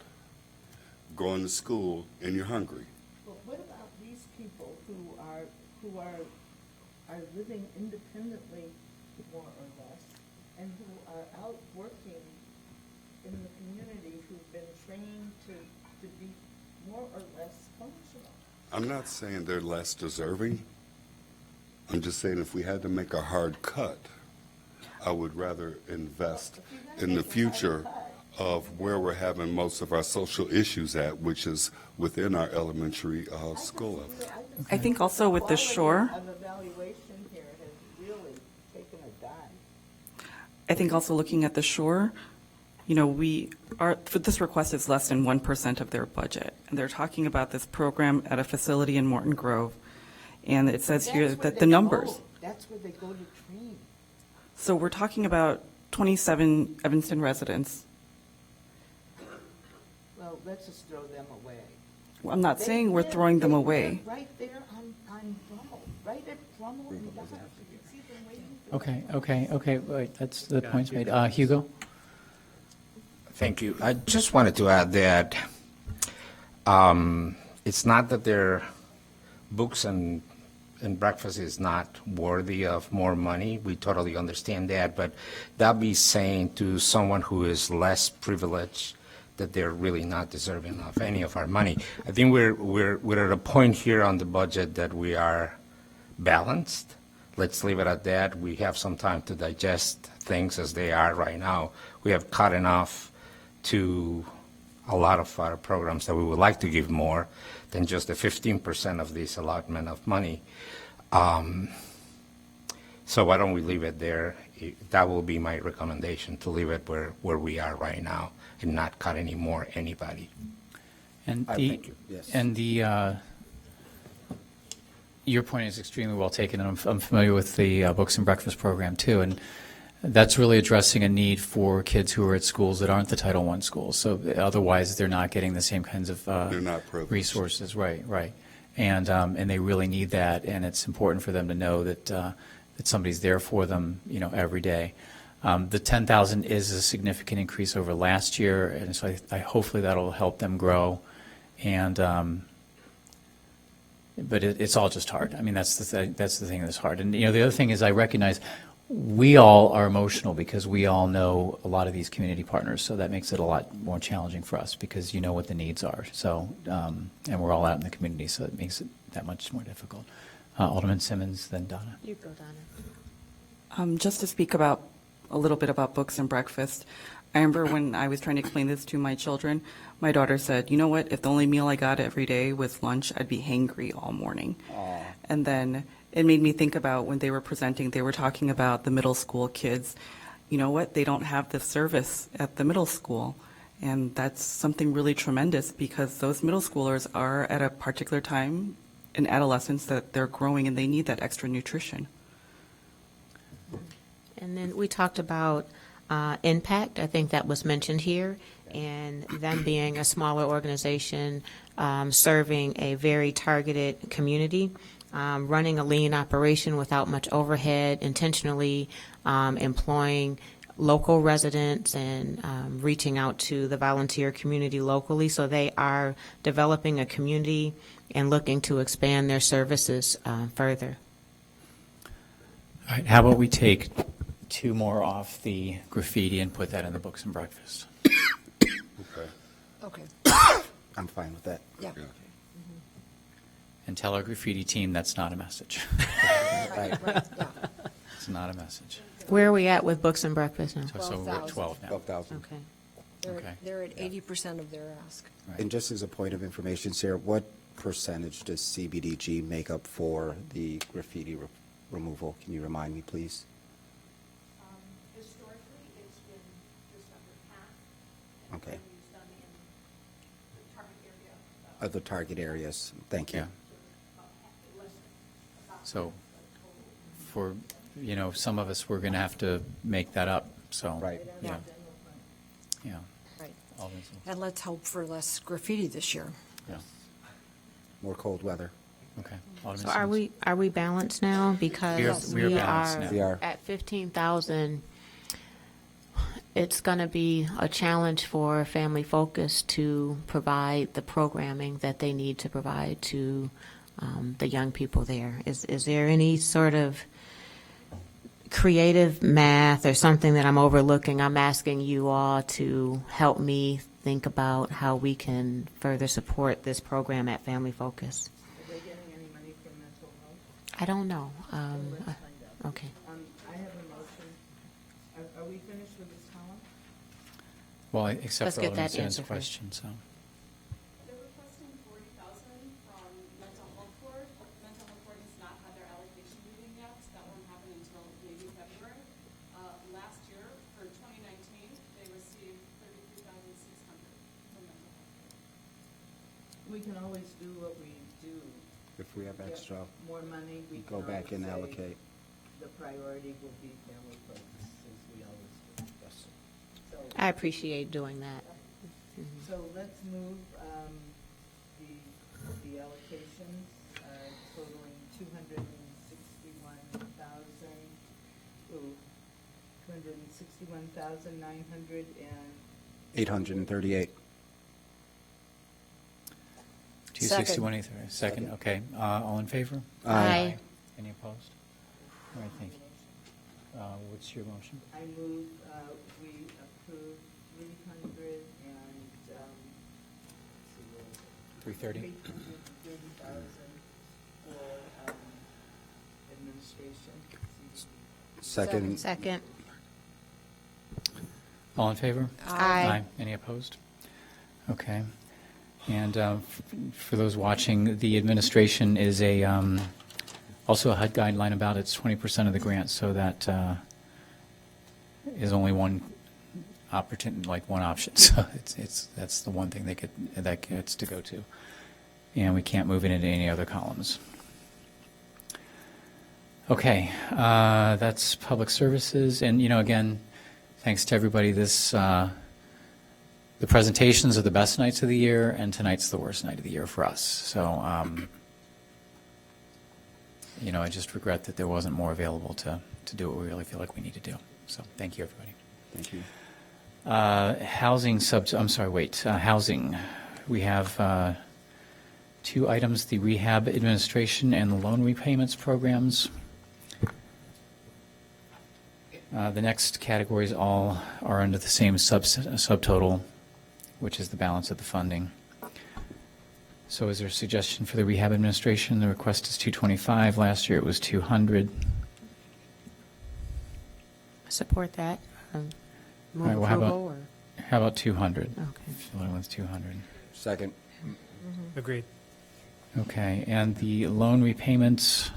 going to school and you're hungry. But what about these people who are living independently, more or less, and who are out working in the community, who've been trained to be more or less functional? I'm not saying they're less deserving. I'm just saying if we had to make a hard cut, I would rather invest in the future of where we're having most of our social issues at, which is within our elementary school level. I think also with the shore, Quality of evaluation here has really taken a dive. I think also looking at the shore, you know, for this request is less than 1% of their budget. And they're talking about this program at a facility in Morton Grove. And it says here That's where that they the numbers. go. That's where they go to train. So we're talking about 27 Evanston residents. Well, let's just throw them away. I'm not They saying we're live- throwing them they away. live right there on Brummel, right at Brummel and Dodge. You can see them waiting for Okay, wait, that's the Yeah, points you made. can- Hugo? Thank you. I just wanted to add that it's not that their books and breakfast is not worthy of more money. We totally understand that, but that be saying to someone who is less privileged that they're really not deserving of any of our money. I think we're at a point here on the budget that we are balanced. Let's leave it at that. We have some time to digest things as they are right now. We have cut enough to a lot of our programs that we would like to give more than just the 15% of this allotment of money. So why don't we leave it there? That will be my recommendation, to leave it where we are right now and not cut any more anybody. And Thank you. Yes. And your point is extremely well taken, and I'm familiar with the Books and Breakfast program too, and that's really addressing a need for kids who are at schools that aren't the Title I schools. So otherwise, they're not getting the same kinds of They're not privileged. resources. Right. And they really need that, and it's important for them to know that that somebody's there for them, every day. The 10,000 is a significant increase over last year, and so I hopefully that'll help them grow. And but it's all just hard. I mean, that's the thing that's hard. And the other thing is, I recognize we all are emotional because we all know a lot of these community partners, so that makes it a lot more challenging for us because you know what the needs are. So and we're all out in the community, so it makes it that much more difficult. Alderman Simmons, then Donna. You go, Donna. Just to speak a little bit about Books and Breakfast, I remember when I was trying to explain this to my children, my daughter said, you know what, if the only meal I got every day was lunch, I'd be hangry all morning. And then it made me think about when they were presenting, they were talking about the middle school kids. You know what, they don't have the service at the middle school. And that's something really tremendous because those middle schoolers are at a particular time in adolescence that they're growing and they need that extra nutrition. And then we talked about impact. I think that was mentioned here, and them being a smaller organization, serving a very targeted community, running a lean operation without much overhead, intentionally employing local residents and reaching out to the volunteer community locally. So they are developing a community and looking to expand their services further. All right, how about we take 2 more off the graffiti and put that in the books and breakfast? Okay. Okay, I'm fine with that. yeah. Yeah. And tell our graffiti team that's not a message. Right, yeah. It's not a message. Where are we at with books and breakfast now? So we're at 12 now. 12,000. Okay. Okay. They're at 80% of their ask. And just as a point of information, Sarah, what percentage does CBDG make up for the graffiti removal? Can you remind me, please? Historically, it's been just under half. Okay. It's done in the target area, Of the target areas. Thank you. Yeah. less than about So for, some of us, we're going to have to make that up, so. Right. Yeah. Yeah. Right. Always, And let's hope for less graffiti this year. yeah. More cold weather. Okay. Alderman So are Sims. we balanced now? Because We are balanced now. We are. at 15,000. It's going to be a challenge for Family Focus to provide the programming that they need to provide to the young people there. Is there any sort of creative math or something that I'm overlooking? I'm asking you all to help me think about how we can further support this program at Family Focus. Are they getting any money from mental health? I don't know. Let's find out. Okay. I have a motion. Are we finished with this column? Well, except Let's for get Alderman that Sims' answer first. question, so. They're requesting 40,000 from mental health board. Mental health board has not had their allocation meeting yet. That won't happen until maybe February. Last year, for 2019, they received 33,600 from mental health. We can always do what we do. If we have Get extra, more money, we go can back and always say allocate. the priority will be family focus, as we always do. So, I appreciate doing that. so let's move the allocations totaling 261,900 and 838. 261, second, okay. All in favor? Aye. Any opposed? All right, thank you. What's your motion? I move we approve 300 and, let's see, 330? 330,000 for administration. Second. Second. All in favor? Aye. Any opposed? Okay. And for those watching, the administration is also a HUD guideline about it's 20% of the grant, so that is only one opportunity, like one option. So that's the one thing that gets to go to, and we can't move it into any other columns. Okay, that's public services, and again, thanks to everybody. The presentations are the best nights of the year, and tonight's the worst night of the year for us. So, I just regret that there wasn't more available to do what we really feel like we need to do. So, thank you, everybody. Thank you. Housing. We have 2 items, the rehab administration and the loan repayments programs. The next categories all are under the same subtotal, which is the balance of the funding. So is there a suggestion for the rehab administration? The request is 225. Last year it was 200. Support that. All Move right, well, how approval about- or? How about 200? Okay. Filling with 200. Second. Agreed. Okay, and the loan repayments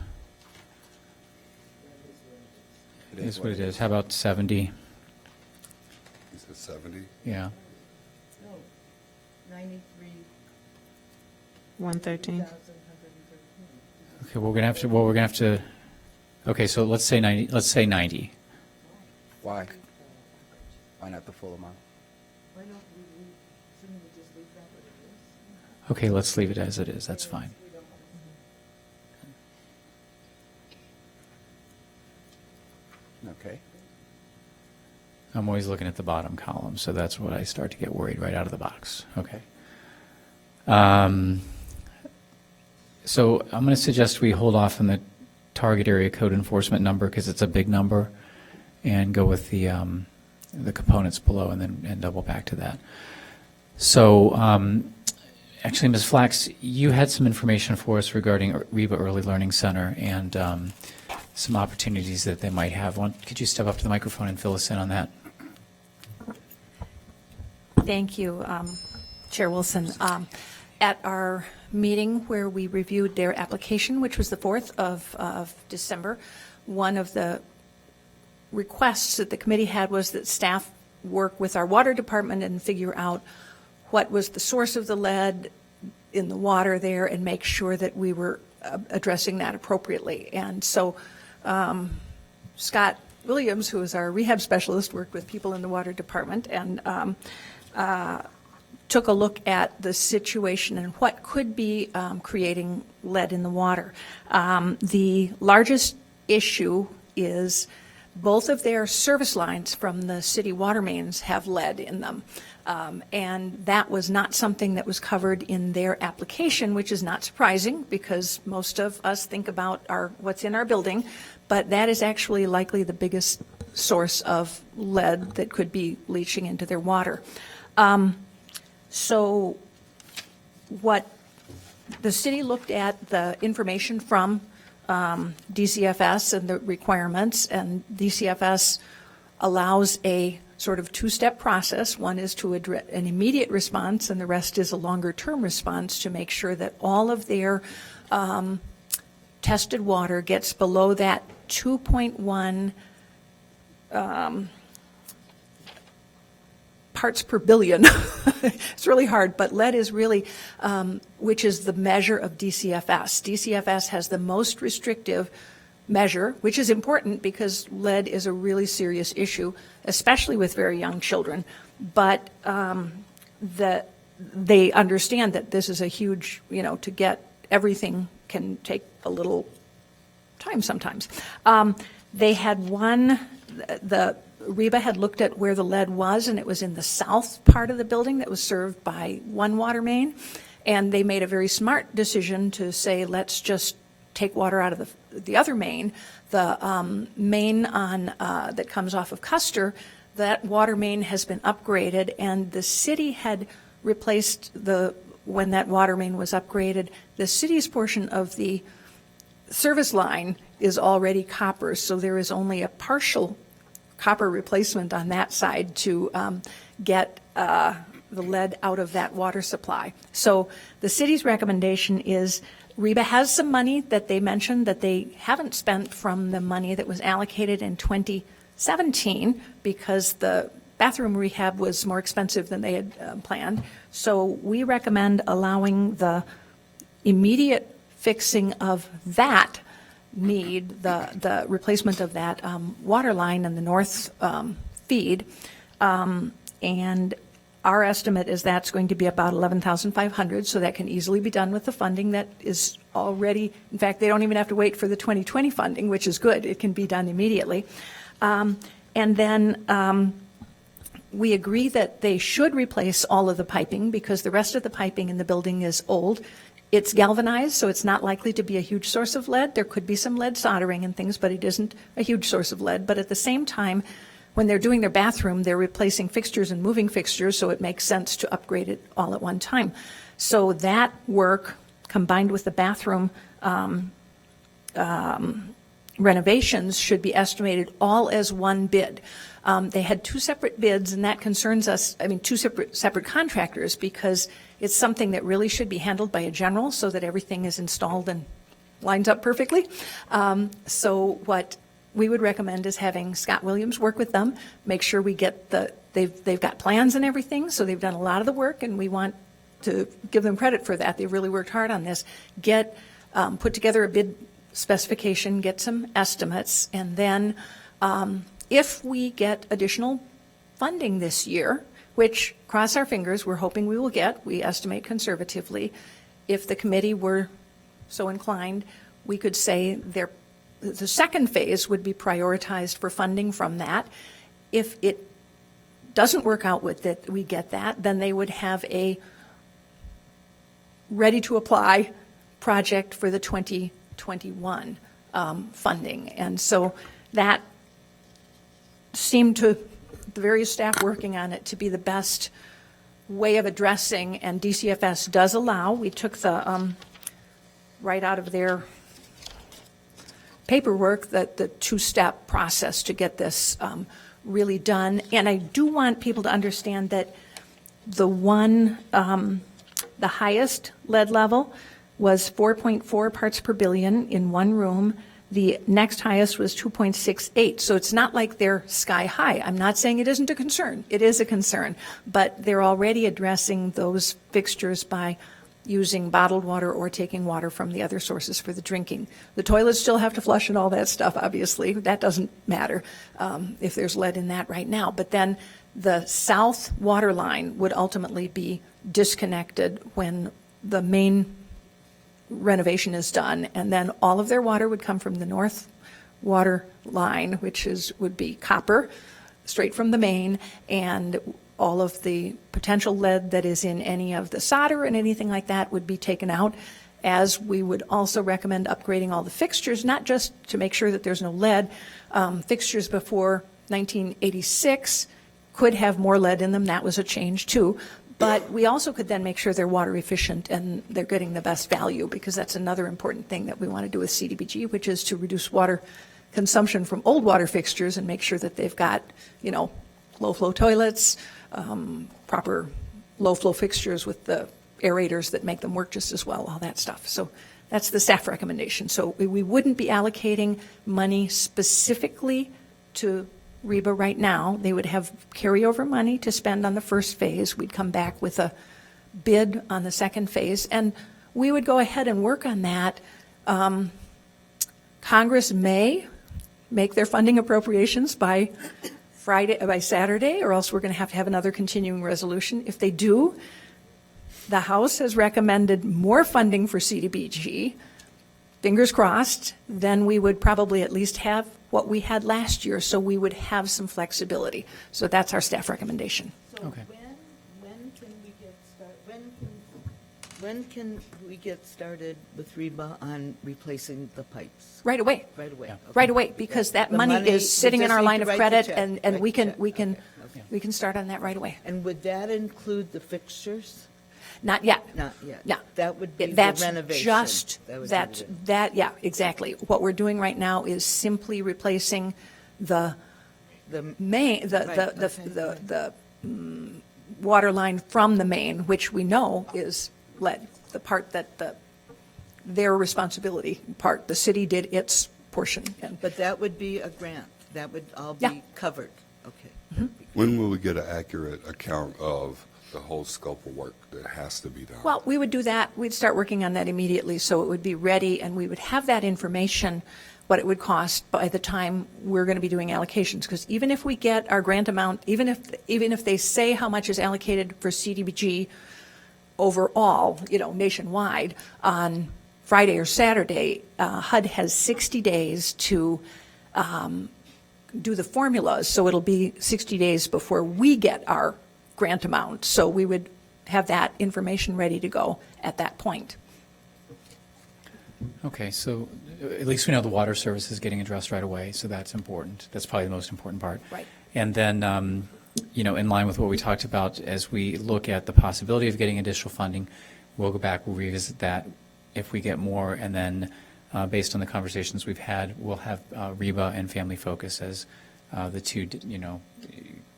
is what it is. How about 70? Is it 70? Yeah. No, 93,113. 113. Okay, we're gonna have to, okay, so let's say 90, Why? Why not the full amount? Why don't shouldn't we just leave that what it is? Okay, let's leave it as it is, that's fine. We don't want Okay. I'm always looking at the bottom column, so that's what I start to get worried right out of the box. Okay. So I'm going to suggest we hold off on the target area code enforcement number because it's a big number, and go with the components below, and double back to that. So actually, Ms. Flax, you had some information for us regarding Reba Early Learning Center and some opportunities that they might have. Could you step up to the microphone and fill us in on that? Thank you, Chair Wilson. At our meeting where we reviewed their application, which was the 4th of December, one of the requests that the committee had was that staff work with our water department and figure out what was the source of the lead in the water there and make sure that we were addressing that appropriately. And so Scott Williams, who is our rehab specialist, worked with people in the water department and took a look at the situation and what could be creating lead in the water. The largest issue is both of their service lines from the city water mains have lead in them. And that was not something that was covered in their application, which is not surprising because most of us think about what's in our building, but that is actually likely the biggest source of lead that could be leaching into their water. So what the city looked at the information from DCFS and the requirements, and DCFS allows a sort of two-step process. One is to address an immediate response, and the rest is a longer-term response to make sure that all of their tested water gets below that 2.1 parts per billion. It's really hard, but lead is really, which is the measure of DCFS. DCFS has the most restrictive measure, which is important because lead is a really serious issue, especially with very young children. But they understand that this is a huge, to get everything can take a little time sometimes. They had Reba had looked at where the lead was, and it was in the south part of the building that was served by one water main. And they made a very smart decision to say, let's just take water out of the other main. The main on that comes off of Custer, that water main has been upgraded, and the city had replaced when that water main was upgraded, the city's portion of the service line is already copper, so there is only a partial copper replacement on that side to get the lead out of that water supply. So the city's recommendation is Reba has some money that they mentioned that they haven't spent from the money that was allocated in 2017 because the bathroom rehab was more expensive than they had planned. So we recommend allowing the immediate fixing of that need, the replacement of that water line in the north feed. And our estimate is that's going to be about $11,500, so that can easily be done with the funding that is already, in fact, they don't even have to wait for the 2020 funding, which is good. It can be done immediately. And then we agree that they should replace all of the piping because the rest of the piping in the building is old. It's galvanized, so it's not likely to be a huge source of lead. There could be some lead soldering and things, but it isn't a huge source of lead. But at the same time, when they're doing their bathroom, they're replacing fixtures and moving fixtures, so it makes sense to upgrade it all at one time. So that work, combined with the bathroom renovations, should be estimated all as one bid. They had two separate bids, and that concerns us, two separate contractors, because it's something that really should be handled by a general so that everything is installed and lines up perfectly. So what we would recommend is having Scott Williams work with them, make sure we get they've got plans and everything, so they've done a lot of the work, and we want to give them credit for that. They really worked hard on this. Put together a bid specification, get some estimates, and then if we get additional funding this year, which, cross our fingers, we're hoping we will get, we estimate conservatively, if the committee were so inclined, we could say the second phase would be prioritized for funding from that. If it doesn't work out with it, we get that, then they would have a ready-to-apply project for the 2021 funding. And so that seemed to, the various staff working on it, to be the best way of addressing, and DCFS does allow, we took the, right out of their paperwork, that the two-step process to get this really done. And I do want people to understand that the one, the highest lead level was 4.4 parts per billion in one room. The next highest was 2.68. So it's not like they're sky high. I'm not saying it isn't a concern. It is a concern. But they're already addressing those fixtures by using bottled water or taking water from the other sources for the drinking. The toilets still have to flush and all that stuff, obviously. That doesn't matter if there's lead in that right now. But then the south water line would ultimately be disconnected when the main renovation is done, and then all of their water would come from the north water line, which would be copper, straight from the main, and all of the potential lead that is in any of the solder and anything like that would be taken out, as we would also recommend upgrading all the fixtures, not just to make sure that there's no lead. Fixtures before 1986 could have more lead in them. That was a change too. But we also could then make sure they're water efficient and they're getting the best value, because that's another important thing that we want to do with CDBG, which is to reduce water consumption from old water fixtures and make sure that they've got, low flow toilets, proper low flow fixtures with the aerators that make them work just as well, all that stuff. So that's the staff recommendation. So we wouldn't be allocating money specifically to REBA right now. They would have carryover money to spend on the first phase. We'd come back with a bid on the second phase, and we would go ahead and work on that. Congress may make their funding appropriations by Saturday, or else we're going to have another continuing resolution. If they do, the House has recommended more funding for CDBG. Fingers crossed, then we would probably at least have what we had last year, so we would have some flexibility. So that's our staff recommendation. So Okay. when can we get started, when can we get started with REBA on replacing the pipes? Right away. Right away? Yeah. okay. Right away, because that The money we is sitting in just our need line to of write the credit, check, and write we the can, check. we can, Okay. we can start on that right away. And would that include the fixtures? Not yet. Not yet? Yeah. That would be the That's renovation? just, That would be that, the- that, yeah, exactly. What we're doing right now is simply replacing the The, main, the, Right, the, okay, the water line from the main, which we know is lead, the part that their responsibility part. The city did its portion. And but that would be a grant? That would all Yeah. be covered? Okay. When will we get an accurate account of the whole scope of work that has to be done? Well, we would do that. We'd start working on that immediately, so it would be ready, and we would have that information, what it would cost by the time we're going to be doing allocations. Because even if we get our grant amount, even if they say how much is allocated for CDBG overall, nationwide, on Friday or Saturday, HUD has 60 days to do the formulas, so it'll be 60 days before we get our grant amount. So we would have that information ready to go at that point. Okay, so at least we know the water service is getting addressed right away, so that's important. That's probably the most important part. Right. And then, in line with what we talked about, as we look at the possibility of getting additional funding, we'll go back, we'll revisit that if we get more, and then, based on the conversations we've had, we'll have REBA and Family Focus as the two,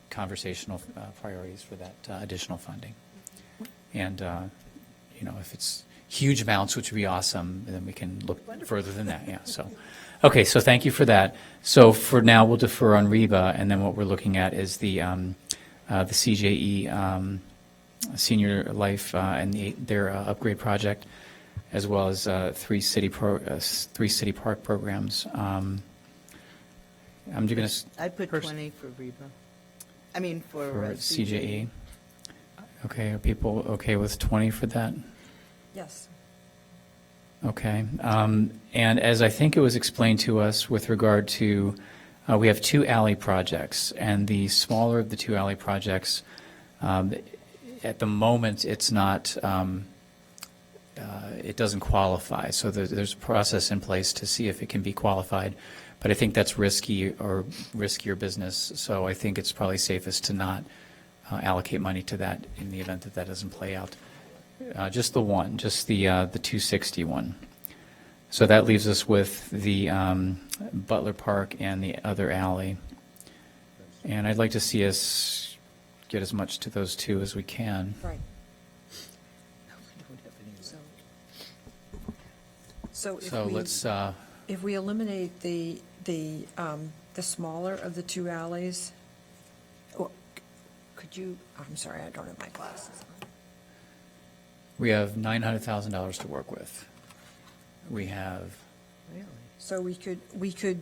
conversational priorities for that additional funding. And, if it's huge amounts, which would be awesome, then we can look further than that, yeah, so. Okay, so thank you for that. So for now, we'll defer on REBA, and then what we're looking at is the CJE Senior Life and their upgrade project, as well as three city park programs. I'm just going to. I put 20 for REBA. I mean, for For CJE. CJE. Okay, are people okay with 20 for that? Yes. Okay. And as I think it was explained to us with regard to We have two alley projects, and the smaller of the two alley projects, at the moment, it's not, it doesn't qualify. So there's a process in place to see if it can be qualified. But I think that's risky or riskier business, so I think it's probably safest to not allocate money to that in the event that that doesn't play out. Just the one, just the 260 one. So that leaves us with the Butler Park and the other alley. And I'd like to see us get as much to those two as we can. Right. So So let's, if we eliminate the smaller of the two alleys, could you, I'm sorry, I don't have my glasses on. we have $900,000 to work with. We have So we could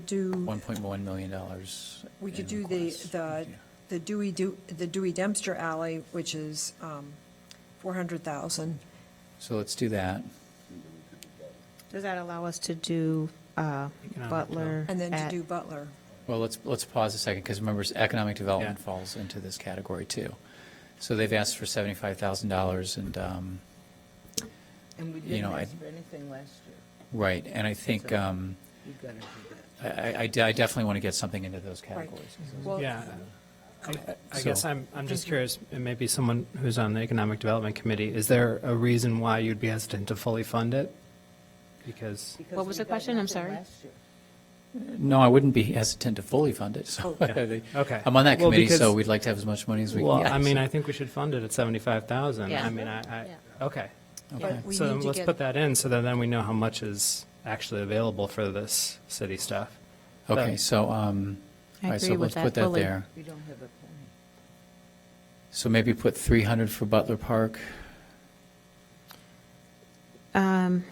do, $1.1 million. we could in do requests. the Dewey Dempster alley, which is 400,000. So let's do that. Does that allow us to do Butler? And then to at- do Butler. Well, let's pause a second, because remember, economic development Yeah. falls into this category too. So they've asked for $75,000, and, And we You didn't know, ask for anything last year. right, and I think, You've got to do that. I definitely want to get something into those categories. Well, Yeah. I So- guess I'm just curious, and maybe someone who's on the Economic Development Committee, is there a reason why you'd be hesitant to fully fund it? Because, Because What was we the got question? I'm nothing sorry. last year. No, I wouldn't be hesitant to fully fund it, so. Okay. I'm on that Well, committee, so because- we'd like to have as much money as we can well, get. I mean, I think we should fund it at 75,000. Yeah. I mean, okay. Okay. But we So need then to let's get- put that in, so that then we know how much is actually available for this city stuff. Okay, so, all I right, so agree with let's that put that fully. there. We don't have a penny. So maybe put 300 for Butler Park, Um,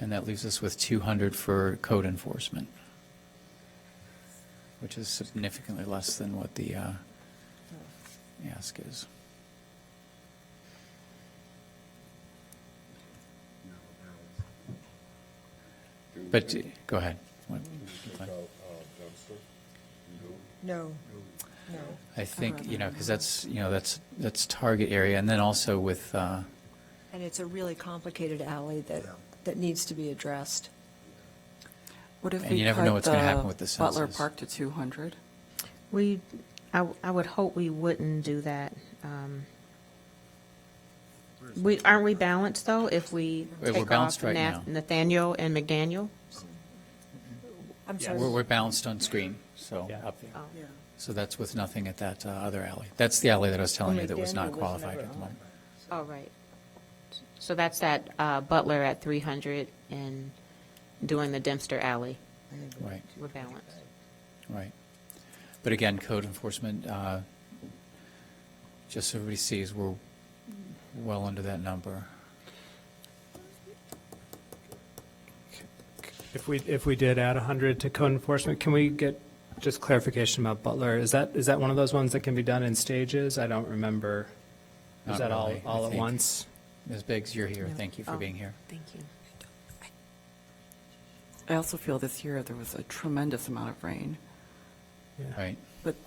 and that leaves us with 200 for code enforcement, which is significantly less than what the ask is. But, go ahead. What- No, no. I think, because that's target area, and then also with, And it's a really complicated alley that needs to be addressed. What if And we you never know cut what's gonna happen with the Butler census. Park to 200? I would hope we wouldn't do that. Aren't we balanced, though, if we We're take balanced off right now. Nathaniel and McDaniel? I'm sorry. we're balanced on screen, so Yeah. up there. Oh. Yeah. So that's with nothing at that other alley. That's the alley that I was telling you that was not McDaniel was qualified never at the on. moment. Oh, right. So that's that Butler at 300 and doing the Dempster alley. Right, We're balanced. right. But again, code enforcement, just so everybody sees, we're well under that number. If we did add 100 to code enforcement, can we get just clarification about Butler? Is that one of those ones that can be done in stages? I don't remember. Not Is that all really, I at think. once? Ms. Biggs, you're here. Thank you for Oh, being here. Thank you. I also feel this year there was a tremendous amount of rain. Right,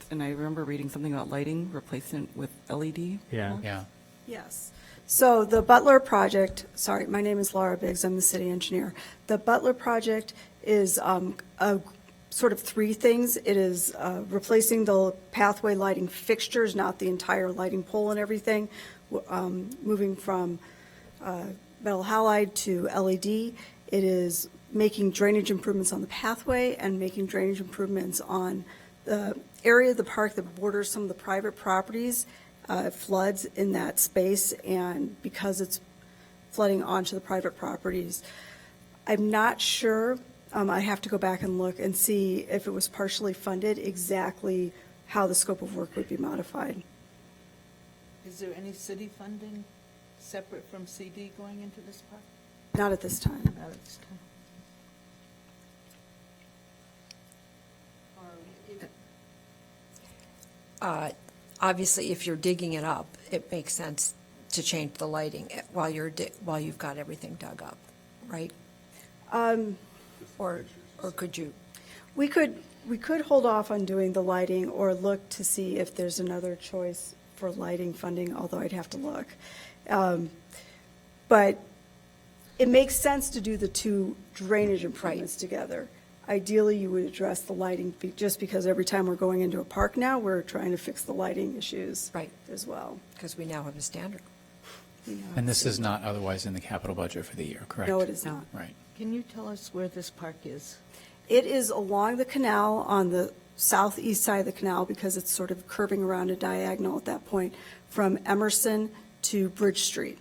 And I remember reading something about lighting, replacement with LED. Yeah. yeah. Yes. So the Butler project, sorry, my name is Laura Biggs, I'm the city engineer. The Butler project is a sort of three things. It is replacing the pathway lighting fixtures, not the entire lighting pole and everything, moving from metal halide to LED. It is making drainage improvements on the pathway and making drainage improvements on the area of the park that borders some of the private properties. Floods in that space, and because it's flooding onto the private properties. I'm not sure, I have to go back and look and see if it was partially funded, exactly how the scope of work would be modified. Is there any city funding separate from CD going into this park? Not at this time. Not at this time. Obviously, if you're digging it up, it makes sense to change the lighting while you've got everything dug up, right? Or could you? We could, We could hold off on doing the lighting or look to see if there's another choice for lighting funding, although I'd have to look. But it makes sense to do the two drainage improvements together. Ideally, you would address the lighting, just because every time we're going into a park now, we're trying to fix the lighting issues Right. as well. Because we now have a standard. And this is not otherwise in the capital budget for the year, correct? No, it is not. Right. Can you tell us where this park is? It is along the canal on the southeast side of the canal, because it's sort of curving around a diagonal at that point, from Emerson to Bridge Street.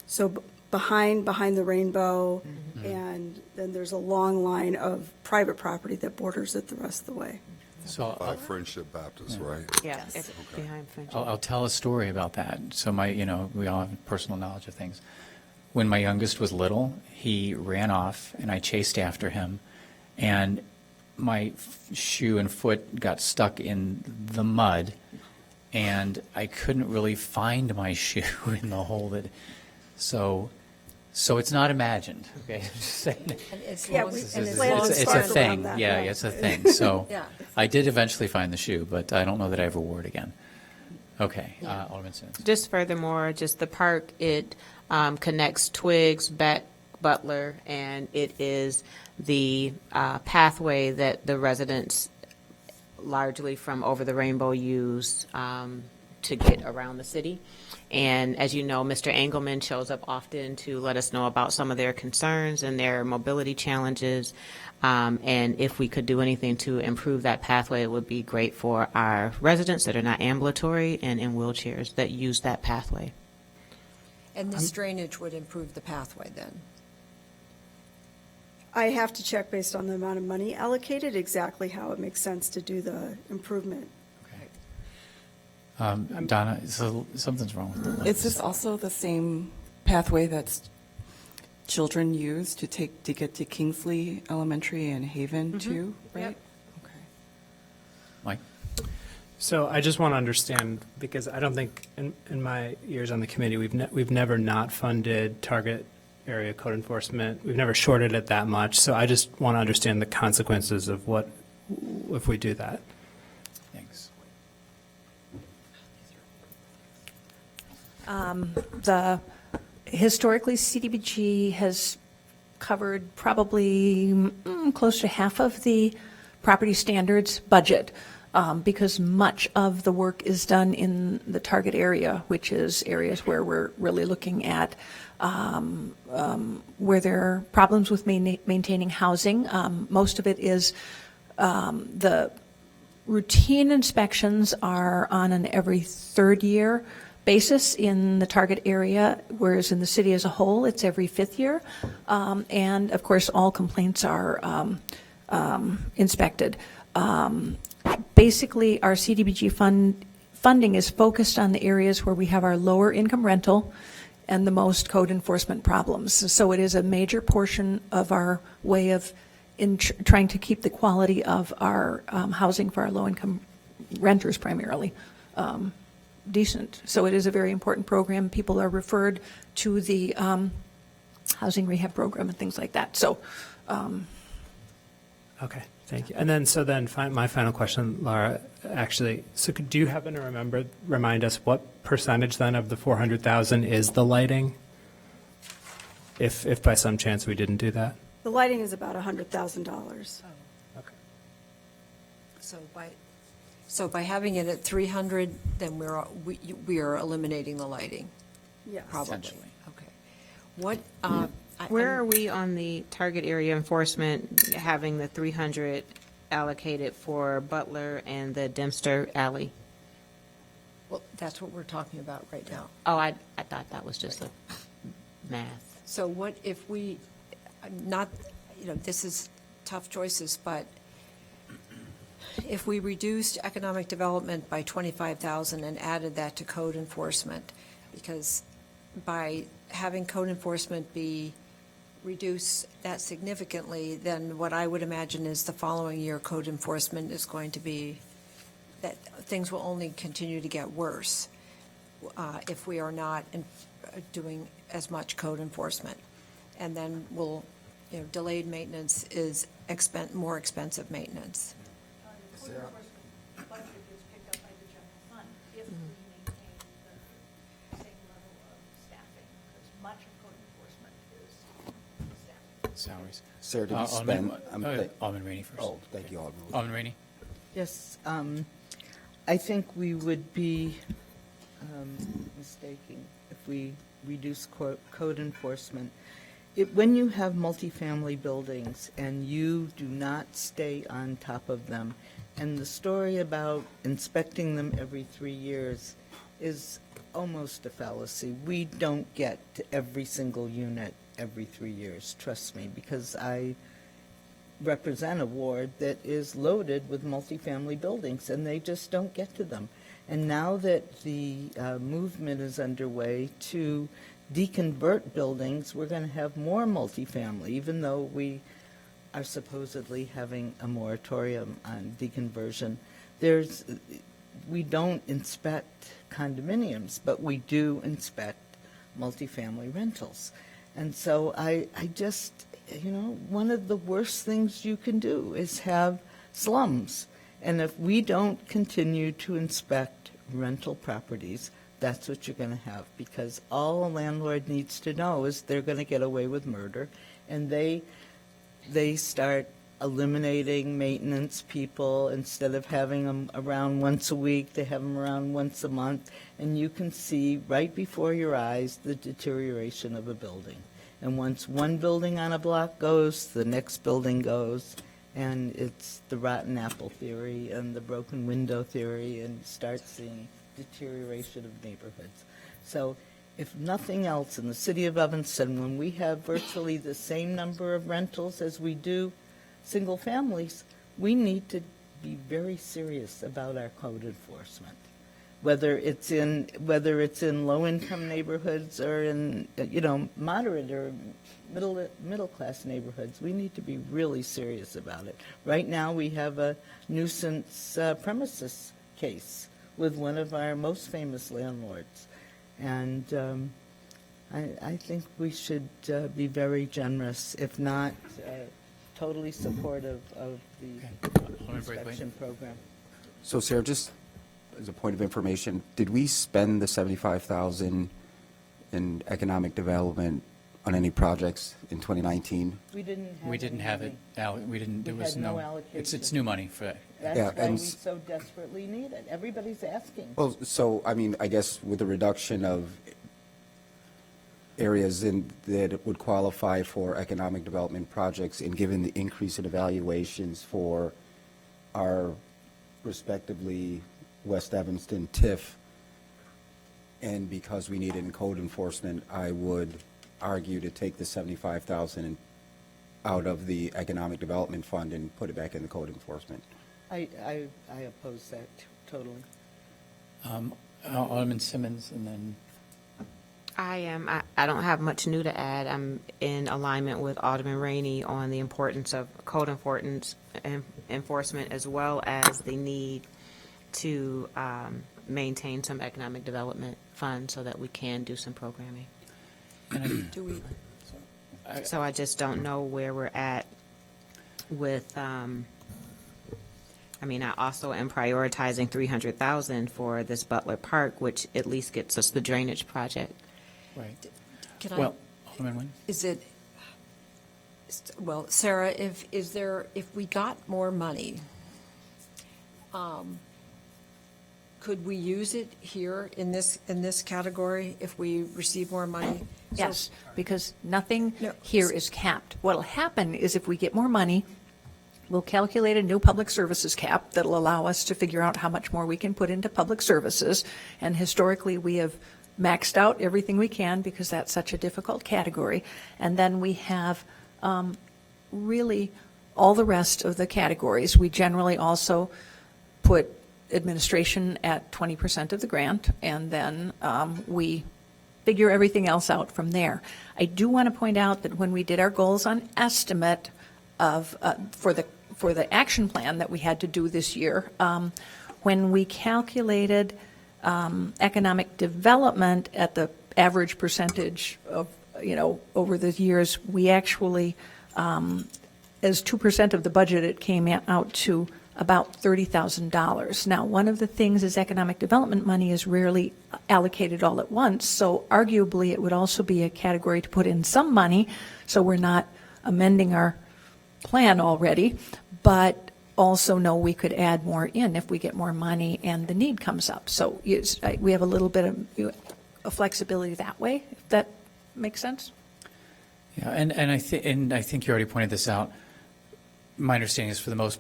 So behind the rainbow, and then there's a long line of private property that borders it the rest of the way. So By Friendship Baptist, right? Yeah, it's behind Friendship. I'll tell a story about that. So we all have personal knowledge of things. When my youngest was little, he ran off and I chased after him, and my shoe and foot got stuck in the mud, and I couldn't really find my shoe in the hole so it's not imagined, okay? I'm just saying. And it's Yeah, long- we- It's and it's plan to long- a start around thing, that, yeah, yeah. it's a thing. So Yeah. I did eventually find the shoe, but I don't know that I ever wore it again. Okay, Alderman Sims. Just furthermore, just the park, it connects Twigs, Beck, Butler, and it is the pathway that the residents largely from Over the Rainbow use to get around the city. And as you know, Mr. Engelman shows up often to let us know about some of their concerns and their mobility challenges. And if we could do anything to improve that pathway, it would be great for our residents that are not ambulatory and in wheelchairs that use that pathway. And this drainage would improve the pathway then? I have to check based on the amount of money allocated, exactly how it makes sense to do the improvement. Donna, so something's wrong with the lens. Is this also the same pathway that children use to get to Kingsley Elementary and Haven too, right? Okay. Mike? So I just want to understand, because I don't think, in my years on the committee, we've never not funded target area code enforcement. We've never shorted it that much. So I just want to understand the consequences of what, if we do that. Thanks. Historically, CDBG has covered probably close to half of the property standards budget, because much of the work is done in the target area, which is areas where we're really looking at where there are problems with maintaining housing. Most of it is the routine inspections are on an every third year basis in the target area, whereas in the city as a whole, it's every fifth year. And of course, all complaints are inspected. Basically, our CDBG funding is focused on the areas where we have our lower income rental and the most code enforcement problems. So it is a major portion of our way of trying to keep the quality of our housing for our low income renters primarily decent. So it is a very important program. People are referred to the housing rehab program and things like that. So, Okay, thank you. And then, my final question, Laura, actually, so do you happen to remind us what percentage then of the 400,000 is the lighting? If by some chance we didn't do that? The lighting is about $100,000. Okay. So by having it at 300, then we are eliminating the lighting, Yes. probably. Essentially. Okay. What, Where are we on the target area enforcement, having the 300 allocated for Butler and the Dempster Alley? Well, that's what we're talking about right now. Oh, I thought that was just a math. So what if we, this is tough choices, but if we reduced economic development by 25,000 and added that to code enforcement, because by having code enforcement reduce that significantly, then what I would imagine is the following year code enforcement is going to be, that things will only continue to get worse if we are not doing as much code enforcement. And then delayed maintenance is more expensive maintenance. code enforcement budget is picked up by the general fund if we maintain the same level of staffing, because much of code enforcement is staffing. Salaries. Sarah, did you Alderman- spend? Alderman Rainey first. Oh, thank you, Alderman. Alderman Rainey? Yes, I think we would be mistaking if we reduce code enforcement. When you have multifamily buildings and you do not stay on top of them, and the story about inspecting them every 3 years is almost a fallacy. We don't get to every single unit every 3 years, trust me, because I represent a ward that is loaded with multifamily buildings, and they just don't get to them. And now that the movement is underway to deconvert buildings, we're going to have more multifamily, even though we are supposedly having a moratorium on deconversion. We don't inspect condominiums, but we do inspect multifamily rentals. And so I just, one of the worst things you can do is have slums. And if we don't continue to inspect rental properties, that's what you're going to have, because all a landlord needs to know is they're going to get away with murder, and they start eliminating maintenance people. Instead of having them around once a week, they have them around once a month, and you can see right before your eyes the deterioration of a building. And once one building on a block goes, the next building goes, and it's the rotten apple theory and the broken window theory, and you start seeing deterioration of neighborhoods. So if nothing else, in the city of Evanston, when we have virtually the same number of rentals as we do single families, we need to be very serious about our code enforcement. Whether it's in low-income neighborhoods or in, moderate or middle-class neighborhoods, we need to be really serious about it. Right now, we have a nuisance premises case with one of our most famous landlords. And I think we should be very generous, if not totally supportive of the inspection program. So Sarah, just as a point of information, did we spend the $75,000 in economic development on any projects in 2019? We didn't have We didn't any have money. it, we didn't, there We was had no no, allocation. it's new money for that. That's Yeah, why we and so desperately need it. Everybody's asking. Well, so, I guess with the reduction of areas that would qualify for economic development projects, and given the increase in evaluations for our respectively West Evanston, TIF, and because we need it in code enforcement, I would argue to take the $75,000 out of the economic development fund and put it back in the code enforcement. I oppose that totally. Alderman Simmons, and then, I don't have much new to add. I'm in alignment with Alderman Rainey on the importance of code enforcement, as well as the need to maintain some economic development funds so that we can do some programming. Do we, So I just don't know where we're at with, I also am prioritizing 300,000 for this Butler Park, which at least gets us the drainage project. right. can I? Well, Alderman Nguyen? Is it, well, Sarah, if we got more money, could we use it here in this category if we receive more money? So- Yes, because nothing No. here is capped. What'll happen is if we get more money, we'll calculate a new public services cap that'll allow us to figure out how much more we can put into public services. And historically, we have maxed out everything we can because that's such a difficult category. And then we have really all the rest of the categories. We generally also put administration at 20% of the grant, and then we figure everything else out from there. I do want to point out that when we did our goals on estimate of, for the action plan that we had to do this year, when we calculated economic development at the average percentage of, over the years, we actually, as 2% of the budget, it came out to about $30,000. Now, one of the things is economic development money is rarely allocated all at once, so arguably it would also be a category to put in some money, so we're not amending our plan already, but also know we could add more in if we get more money and the need comes up. So yes, we have a little bit of flexibility that way, if that makes sense. Yeah, and I think you already pointed this out. My understanding is for the most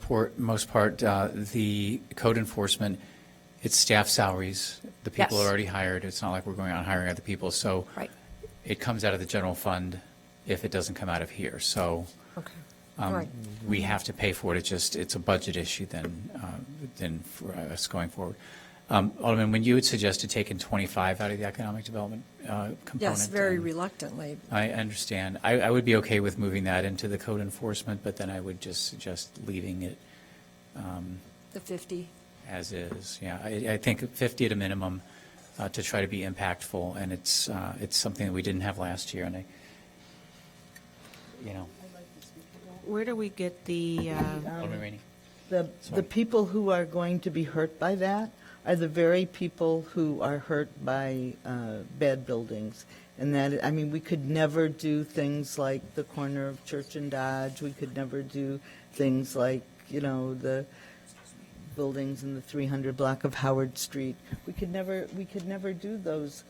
part, the code enforcement, it's staff salaries. The people Yes. are already hired. It's not like we're going out and hiring other people. So Right. it comes out of the general fund if it doesn't come out of here. So Right. we have to pay for it. It's a budget issue then for us going forward. Alderman, when you had suggested taking 25 out of the economic development component. Yes, very reluctantly. I understand. I would be okay with moving that into the code enforcement, but then I would just suggest leaving it The 50. as is. Yeah, I think 50 at a minimum to try to be impactful, and it's something that we didn't have last year, and Where do we get the, Alderman Rainey. The people who are going to be hurt by that are the very people who are hurt by bad buildings. And that, I mean, we could never do things like the corner of Church and Dodge. We could never do things like, the buildings in the 300 block of Howard Street. We could never do those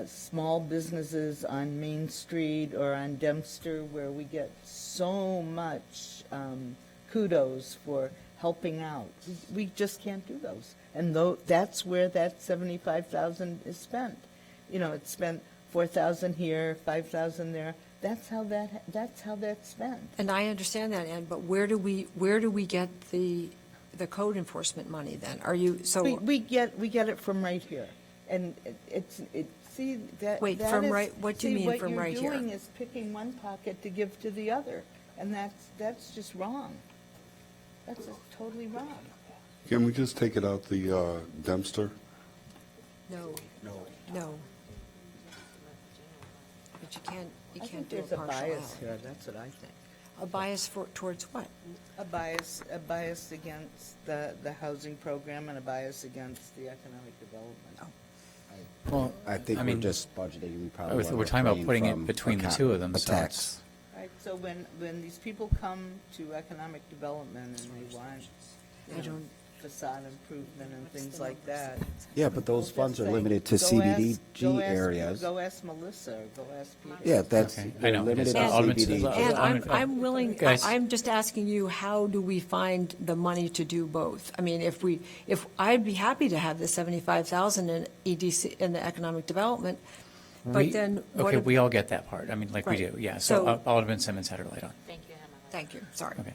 small businesses on Main Street or on Dempster where we get so much kudos for helping out. We just can't do those. And that's where that $75,000 is spent. It's spent 4,000 here, 5,000 there. That's how that's spent. And I understand that, Ann, but where do we get the code enforcement money then? Are you, so? We get it from right here. And see, that. Wait, that from is- right- what do you see, mean from right here? What you're doing is picking one pocket to give to the other. And that's just wrong. That's just totally wrong. Can we just take it out the Dempster? No. But you I can't think do a there's a partial bias out. here, that's what I think. A bias towards what? A bias against the housing program and a bias against the economic development. Well, I think I we're mean, just budgeting, we probably we're want to talking about refrain putting it from between the a two of them, a so tax. it's- Right, so when these people come to economic development and they want, I don't- facade improvement and things like that. Yeah, but those Well, funds just are say, limited to go ask- CBDG go ask- areas. Go ask Melissa, or go ask Peter. Yeah, that's, Okay, I they're know. limited to And- Alderman- CBD. And Alderman- I'm willing, Guys. I'm just asking you, how do we find the money to do both? I mean, if I'd be happy to have the 75,000 in EDC, in the economic development, but then what Okay, if? we all get that part. I mean, like we Right. do, yeah. So So- Alderman Simmons had her light on. Thank you, Emma. Thank you, sorry. Okay.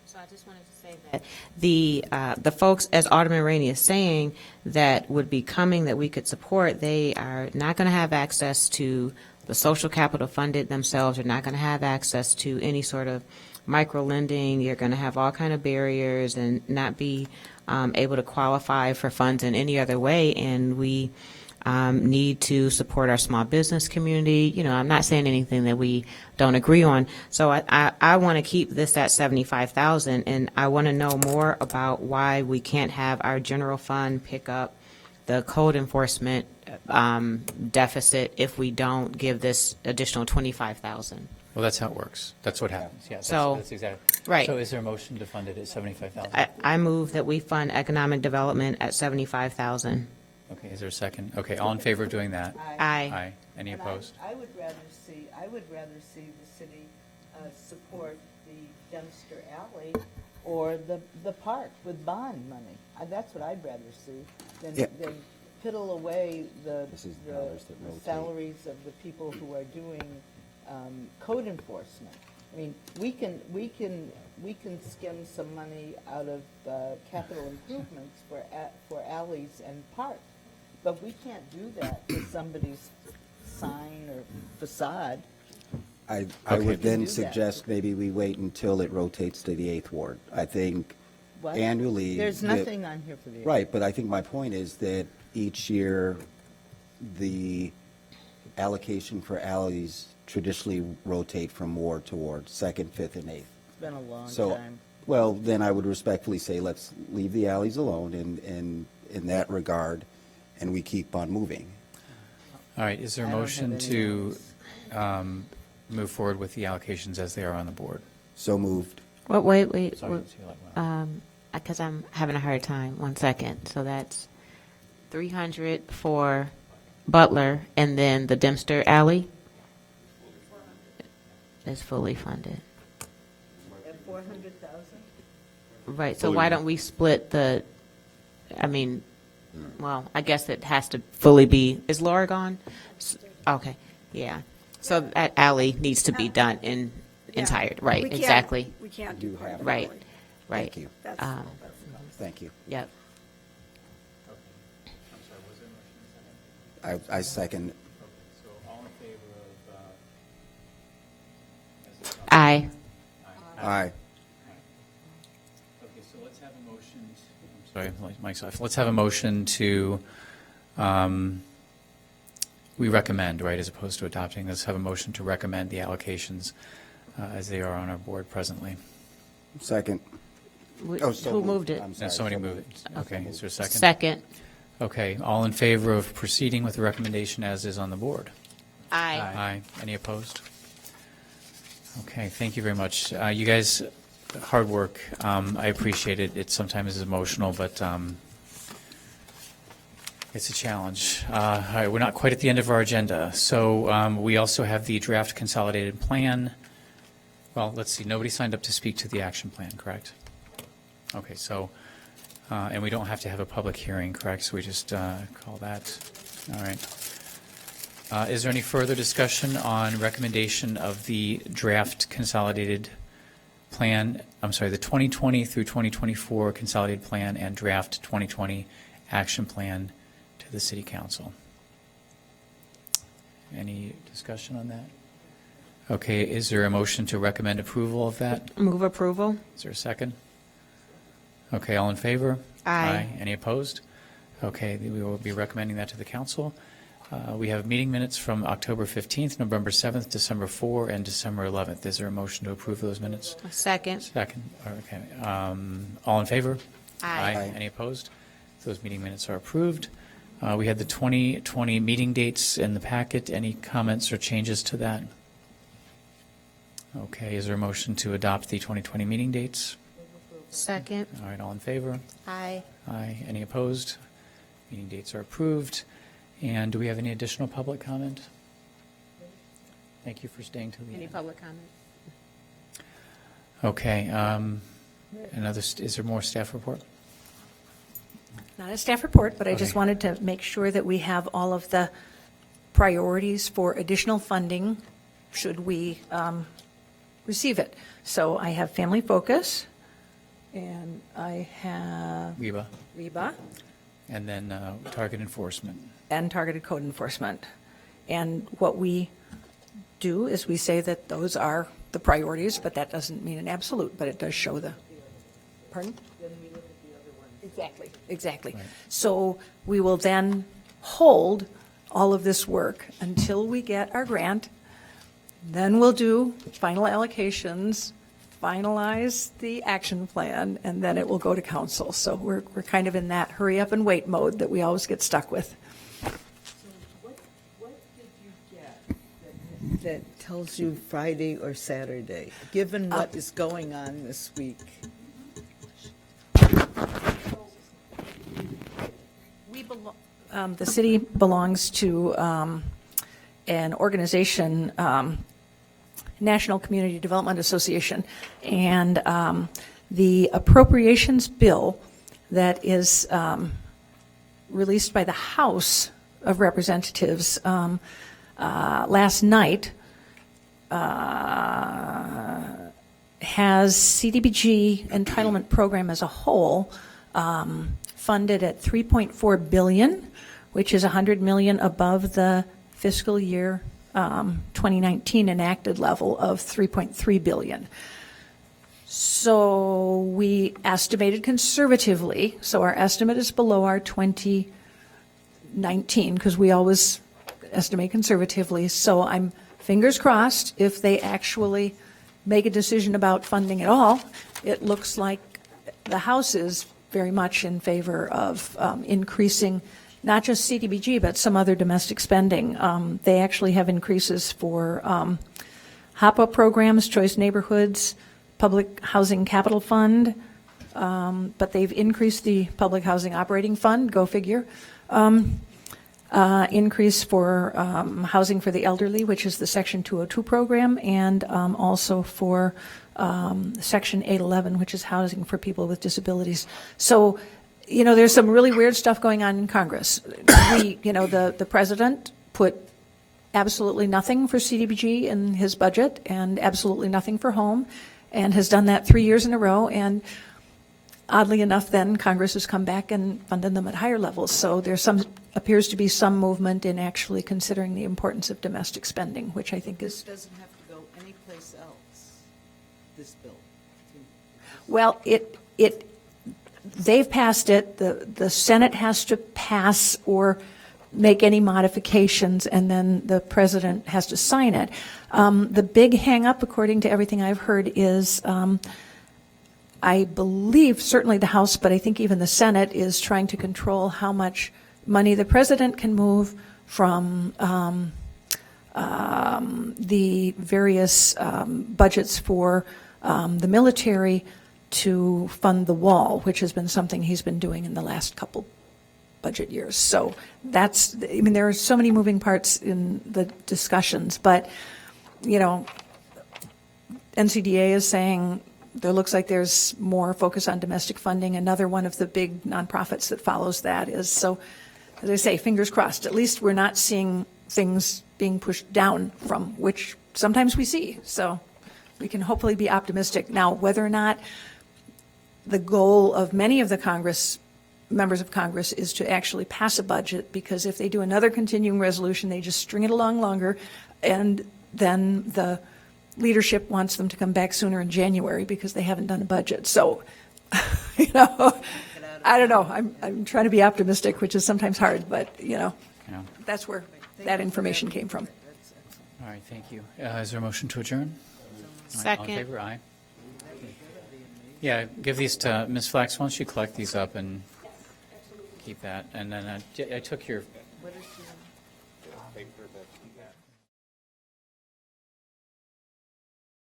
So I just wanted to say that the folks, as Alderman Rainey is saying, that would be coming, that we could support, they are not going to have access to the social capital funded themselves. They're not going to have access to any sort of micro lending. You're going to have all kind of barriers and not be able to qualify for funds in any other way. And we need to support our small business community. I'm not saying anything that we don't agree on. So I want to keep this at 75,000, and I want to know more about why we can't have our general fund pick up the code enforcement deficit if we don't give this additional 25,000. Well, that's how it works. That's what happens, yeah. So- That's exactly. right. So is there a motion to fund it at 75,000? I move that we fund economic development at 75,000. Okay, is there a second? Okay, all in favor of doing that? Aye. Aye. Any And opposed? I would rather see the city support the Dempster Alley or the park with bond money. That's what I'd rather see Yeah. than piddle away the This is dollars that the rotate. salaries of the people who are doing code enforcement. I mean, we can skim some money out of capital improvements for alleys and parks, but we can't do that with somebody's sign or facade. I Okay. would then Do that. suggest maybe we wait until it rotates to the 8th ward. I think What? annually. There's the- nothing on here for the. Right, but I think my point is that each year, the allocation for alleys traditionally rotate from ward to ward, 2nd, 5th, and 8th. It's been a long So time. Well, then I would respectfully say, let's leave the alleys alone in that regard, and we keep on moving. All right, is there a I don't have motion any to move forward with the allocations as they are on the board? So moved. Well, wait, Sorry, I didn't see your light went on. because I'm having a hard time. 1 second. So that's 300 for Butler, and then the Dempster Alley is fully funded. At 400,000? Right, so why don't we split the, I mean, well, I guess it has to fully be, is Laura gone? Okay, yeah. So that alley needs to be done in entirety, right, We can't- exactly. We can't Do do half. half. Right, right. Thank you. That's, Thank you. Yep. I second. So all in favor of, Aye. Aye. okay, so let's have a motion, sorry, Mike's off. Let's have a motion to, we recommend, right, as opposed to adopting. Let's have a motion to recommend the allocations as they are on our board presently. Second. Oh, so Who moved it? I'm Now, sorry, somebody so move it. Okay, is there a second? Second. Okay, all in favor of proceeding with the recommendation as is on the board? Aye. Aye. Any opposed? Okay, thank you very much. You guys, hard work. I appreciate it. It sometimes is emotional, but it's a challenge. All right, we're not quite at the end of our agenda. So we also have the draft consolidated plan. Well, let's see, nobody signed up to speak to the action plan, correct? Okay, so, and we don't have to have a public hearing, correct? So we just call that. All right. Is there any further discussion on recommendation of the draft consolidated plan, I'm sorry, the 2020 through 2024 consolidated plan and draft 2020 action plan to the city council? Any discussion on that? Okay, is there a motion to recommend approval of that? Move approval? Is there a second? Okay, all in favor? Aye. Any opposed? Okay, we will be recommending that to the council. We have meeting minutes from October 15th, November 7th, December 4, and December 11th. Is there a motion to approve those minutes? Second. Second, okay. All in favor? Aye. Any opposed? Those meeting minutes are approved. We had the 2020 meeting dates in the packet. Any comments or changes to that? Okay, is there a motion to adopt the 2020 meeting dates? Second. All right, all in favor? Aye. Aye. Any opposed? Meeting dates are approved. And do we have any additional public comment? Thank you for staying till the Any end. public comment? Okay, is there more staff report? Not a staff report, but I just Okay. wanted to make sure that we have all of the priorities for additional funding should we receive it. So I have Family Focus, and I have WEBA, REBA, and then target enforcement. and targeted code enforcement. And what we do is we say that those are the priorities, but that doesn't mean an absolute, but it does show the, pardon? Then we look at the other ones. Exactly, exactly. Right. So we will then hold all of this work until we get our grant. Then we'll do final allocations, finalize the action plan, and then it will go to council. So we're kind of in that hurry up and wait mode that we always get stuck with. So what did you get that tells you Friday or Saturday, given what is going on this week? The city belongs to an organization, National Community Development Association, and the appropriations bill that is released by the House of Representatives last night has CDBG entitlement program as a whole funded at $3.4 billion, which is $100 million above the fiscal year 2019 enacted level of $3.3 billion. So we estimated conservatively, so our estimate is below our 2019, because we always estimate conservatively. So I'm fingers crossed if they actually make a decision about funding at all, it looks like the House is very much in favor of increasing not just CDBG, but some other domestic spending. They actually have increases for HOPA programs, Choice Neighborhoods, Public Housing Capital Fund, but they've increased the Public Housing Operating Fund, go figure. Increase for housing for the elderly, which is the Section 202 program, and also for Section 811, which is housing for people with disabilities. So, you know, there's some really weird stuff going on in Congress. The president put absolutely nothing for CDBG in his budget and absolutely nothing for home, and has done that 3 years in a row. And oddly enough, then Congress has come back and funded them at higher levels. So there's appears to be some movement in actually considering the importance of domestic spending, which I think is. It doesn't have to go anyplace else, this bill. Well, they've passed it. The Senate has to pass or make any modifications, and then the president has to sign it. The big hang-up, according to everything I've heard, is I believe certainly the House, but I think even the Senate is trying to control how much money the president can move from the various budgets for the military to fund the wall, which has been something he's been doing in the last couple budget years. So that's, I mean, there are so many moving parts in the discussions, but, you know, NCDA is saying there looks like there's more focus on domestic funding. Another one of the big nonprofits that follows that is, so as I say, fingers crossed, at least we're not seeing things being pushed down from, which sometimes we see. So we can hopefully be optimistic. Now, whether or not the goal of many of the members of Congress is to actually pass a budget, because if they do another continuing resolution, they just string it along longer, and then the leadership wants them to come back sooner in January because they haven't done a budget. So, you know, I don't know. I'm trying to be optimistic, which is sometimes hard, but, you know, Yeah. that's where that information came from. All right, thank you. Is there a motion to adjourn? All right, all Second. in favor, aye. Yeah, give these to Ms. Flax. Why don't you collect these up and keep that? And then I took your. What is your?